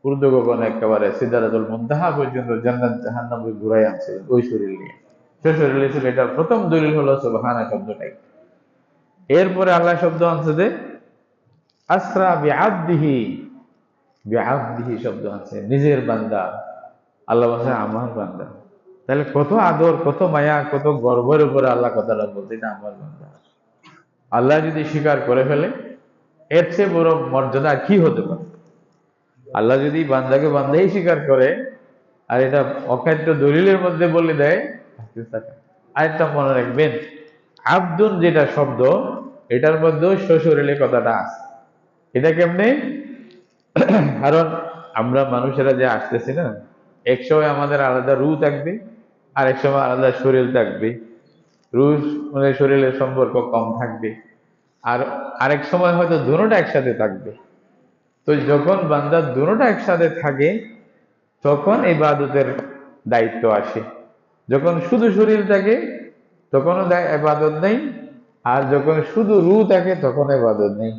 ঊর্ধ্বগগনে একেবারে সিদরাতুল মুনতাহা পর্যন্ত জান্নাত জাহান্নামকে ঘুরাই আনছিলেন ওই শরীর নিয়ে। সে শরীরে ছিল। এটার প্রথম দলিল হলো সুবহানা শব্দটাই। এরপরে আল্লাহ শব্দ আনছে যে আসরা বিআবদিহি, বিআবদিহি শব্দ আছে নিজের বান্দা। আল্লাহ বলছে আমার বান্দা। তাহলে কত আদর, কত মায়া, কত গর্বের উপরে আল্লাহ কথাটা বলতে, এটা আমার বান্দা। আল্লাহ যদি স্বীকার করে ফেলে এর চেয়ে বড় মর্যাদা কি হতে পারে? আল্লাহ যদি বান্দাকে বান্দাই স্বীকার করে, আর এটা অখাদ্য দলিলের মধ্যে বলে দেয়। আরেকটা মনে রাখবেন, আব্দুন যেটা শব্দ, এটার মধ্যেও শ্বশুরের কথাটা আছে। এটা কেমনে? কারণ আমরা মানুষেরা যে আসতেছি না, এক সময় আমাদের আলাদা রু থাকবে, আর এক সময় আলাদা শরীর থাকবে। রু মানে শরীরের সম্পর্ক কম থাকবে, আর আরেক সময় হয়তো দুটোটা একসাথে থাকবে। তো যখন বান্দা দুটোটা একসাথে থাকে, তখন ইবাদতের দায়িত্ব আসে। যখন শুধু শরীর থাকে, তখনও ইবাদত নেই, আর যখন শুধু রু থাকে, তখন ইবাদত নেই।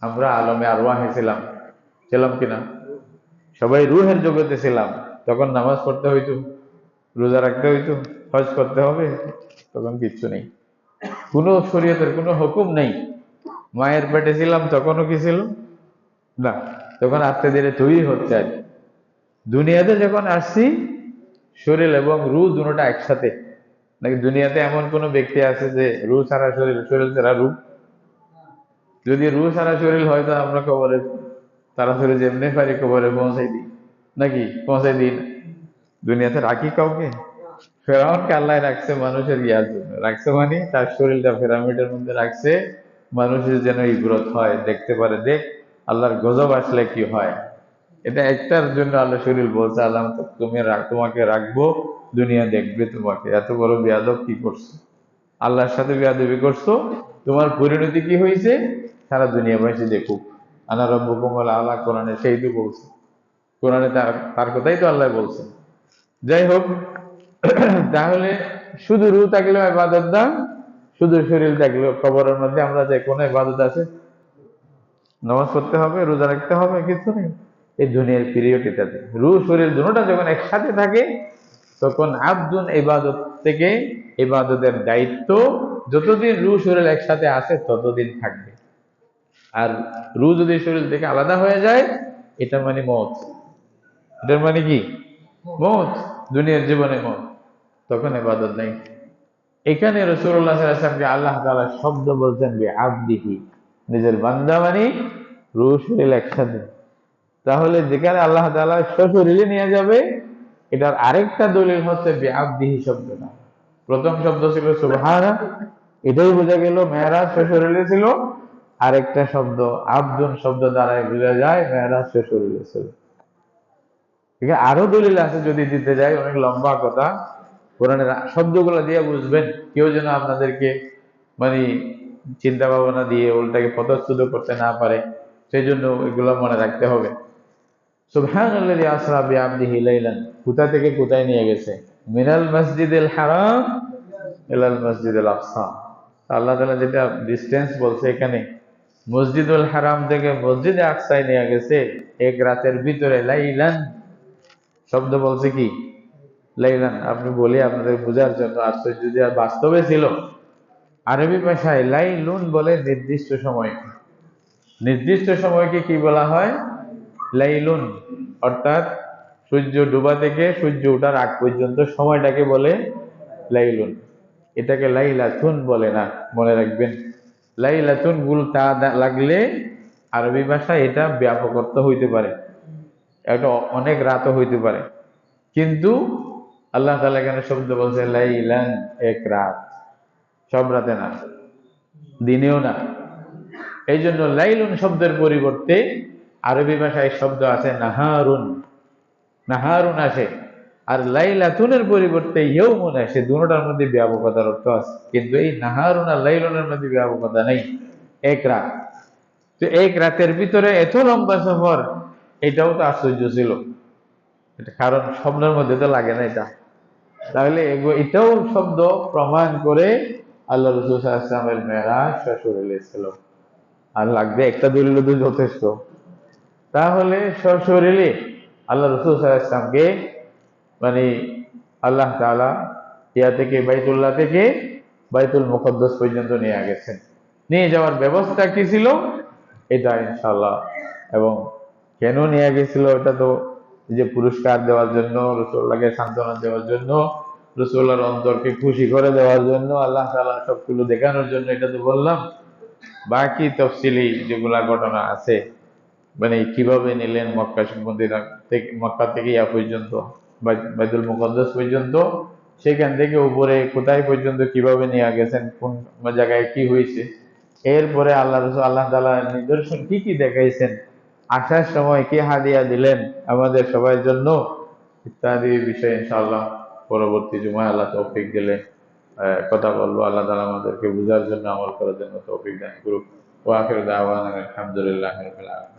আমরা আলমে আরওয়াহে ছিলাম, ছিলাম কিনা? সবাই রুহের জগতে ছিলাম। তখন নামাজ পড়তে হইতো, রোজা রাখতে হইতো, হজ করতে হবে, তখন কিচ্ছু নেই, কোনো শরীয়তের কোনো হুকুম নেই। মায়ের পেটে ছিলাম, তখনও কি ছিল না, তখন আস্তে ধীরে তৈরি হচ্ছে। আর দুনিয়াতে যখন আসছি, শরীর এবং রু দুটোটা একসাথে। নাকি দুনিয়াতে এমন কোন ব্যক্তি আছে যে রু ছাড়া শরীর, শরীর ছাড়া রু? যদি রু ছাড়া শরীর হয়, তো আমরা কবরে তাড়াতাড়ি যেমনি পারি কবরে পৌঁছাই দিই, নাকি পৌঁছাই দিই না? দুনিয়াতে রাখি কাউকে? ফেরাউনকে আল্লাহ রাখছে মানুষের ইয়ার জন্য, রাখছে মানে তার শরীরটা পিরামিডের মধ্যে রাখছে, মানুষের যেন ইব্রত হয়, দেখতে পারে, দেখ আল্লাহর গজব আসলে কি হয়। এটা একটার জন্য আল্লাহ শরীর বলছে, আল্লাহ তোমাকে রাখবো, দুনিয়া দেখবে তোমাকে। এত বড় বেয়াদব কি করছো, আল্লাহর সাথে বেয়াদবি করছো, তোমার পরিণতি কি হয়েছে সারা দুনিয়াবাসী দেখুক। আনা রব্বুকুম আল আলা, কোরআনে সেই তো বলছে, কোরআনে তার কথাই তো আল্লাহ বলছে। যাই হোক, তাহলে শুধু রু থাকলেও ইবাদত না, শুধু শরীর থাকলেও, কবরের মধ্যে আমরা যে কোনো ইবাদত আছে? নামাজ পড়তে হবে, রোজা রাখতে হবে, কিছু নেই। এই দুনিয়ার পিরিয়ড এটাতে রু শরীর দুটোটা যখন একসাথে থাকে, তখন আব্দুন ইবাদত থেকে, ইবাদতের দায়িত্ব যতদিন রু শরীর একসাথে আছে ততদিন থাকবে। আর রু যদি শরীর থেকে আলাদা হয়ে যায়, এটা মানে মত। এটার মানে কি? মত, দুনিয়ার জীবনে মত, তখন ইবাদত নাই। এখানে রাসূলুল্লাহ সাল্লাল্লাহু আলাইহি ওয়াসাল্লামকে আল্লাহ তাআলা শব্দ বলছেন আব্দিহি, নিজের বান্দা মানে রু শরীর একসাথে। তাহলে যেখানে আল্লাহ তাআলা সশরীরে নিয়ে যাবে, এটার আরেকটা দলিল হচ্ছে আব্দিহি শব্দটা। প্রথম শব্দ ছিল সুবহানা, এটাই বোঝা গেল মেরাজ সশরীরে ছিল। আরেকটা শব্দ আব্দুন শব্দ দ্বারাই বোঝা যায় মেরাজ সশরীরে ছিল। ঠিক আছে, আরো দলিল আছে, যদি দিতে যাই অনেক লম্বা কথা। কোরআনের শব্দগুলো দিয়ে বুঝবেন, কেউ যেন আপনাদেরকে মানে চিন্তা ভাবনা দিয়ে উল্টাকে পদচ্যুত করতে না পারে, সেই জন্য এগুলো মনে রাখতে হবে। সুবহানাল্লাযী আসরা বিআবদিহি লাইলান, কোথা থেকে কোথায় নিয়ে গেছে? মিনাল মসজিদিল হারাম ইলাল মসজিদিল আকসা। আল্লাহ তাআলা যেটা ডিসটেন্স বলছে এখানে, মসজিদুল হারাম থেকে মসজিদে আকসায় নিয়ে গেছে এক রাতের ভিতরে। লাইলান শব্দ বলছে কি? লাইলান। আপনি বলি আপনাদের বোঝার জন্য, আশ্চর্য যে আর বাস্তবে ছিল। আরবি ভাষায় লাইলুন বলে নির্দিষ্ট সময়কে। নির্দিষ্ট সময়কে কি বলা হয়? লাইলুন। অর্থাৎ সূর্য ডুবা থেকে সূর্য ওঠার আগ পর্যন্ত সময়টাকে বলে লাইলুন। এটাকে লাইলাতুন বলে না, মনে রাখবেন। লাইলাতুন গুলতা লাগলে আরবি ভাষায় এটা ব্যাপক অর্থ হইতে পারে, এটা অনেক রাতও হইতে পারে। কিন্তু আল্লাহ তাআলা এখানে শব্দ বলছে লাইলান, এক রাত, সব রাতে না, দিনেও না। এই জন্য লাইলুন শব্দের পরিবর্তে আরবি ভাষায় শব্দ আছে নাহারুন, নাহারুন আসে। আর লাইলাতুনের পরিবর্তে ইয়ৌমুন আসে। দুটোটার মধ্যে ব্যাপকতার অর্থ আছে, কিন্তু এই নাহারুন আর লাইলুনের মধ্যে ব্যাপকতা নেই। এক রাত, তো এক রাতের ভিতরে এত লম্বা সফর, এটাও তো আশ্চর্য ছিল। কারণ স্বপ্নের মধ্যে তো লাগে না এটা। তাহলে এটাও শব্দ প্রমাণ করে আল্লাহ রাসূল সাল্লাল্লাহু আলাইহি ওয়াসাল্লামের মেরাজ সশরীরে ছিল। আর লাগবে একটা দলিল তো যথেষ্ট। তাহলে সশরীরে আল্লাহ রাসূল সাল্লাল্লাহু আলাইহি ওয়াসাল্লামকে মানে আল্লাহ তাআলা ইয়া থেকে, বাইতুল্লাহ থেকে বাইতুল মুকদ্দাস পর্যন্ত নিয়ে গেছেন। নিয়ে যাওয়ার ব্যবস্থা কি ছিল এটা ইনশাআল্লাহ, এবং কেন নিয়ে গেছিল এটা তো যে পুরস্কার দেওয়ার জন্য, রাসূলুল্লাহকে সান্ত্বনা দেওয়ার জন্য, রাসূলুল্লাহর অন্তরকে খুশি করে দেওয়ার জন্য, আল্লাহ তাআলা সবগুলো দেখানোর জন্য, এটা তো বললাম। বাকি তফসিলি যেগুলা ঘটনা আছে, মানে কিভাবে নিলেন মক্কা মদিনা থেকে, মক্কা থেকে ইয়া পর্যন্ত, বাইতুল মুকদ্দাস পর্যন্ত, সেখান থেকে উপরে কোথায় পর্যন্ত কিভাবে নিয়ে গেছেন, কোন জায়গায় কি হয়েছে, এরপরে আল্লাহ রসুল আল্লাহ তাআলা নিদর্শন কি কি দেখাইছেন, আসার সময় কি হাদিয়া দিলেন আমাদের সবার জন্য, ইত্যাদি বিষয়ে ইনশাআল্লাহ পরবর্তী জুমায় আল্লাহ তৌফিক দিলে কথা বলবো। আল্লাহ তাআলা আমাদেরকে বুঝার জন্য, আমল করার জন্য তৌফিক দান করুক। ওয়া আখিরু দাওয়ানা আলহামদুলিল্লাহি রাব্বিল আলামিন।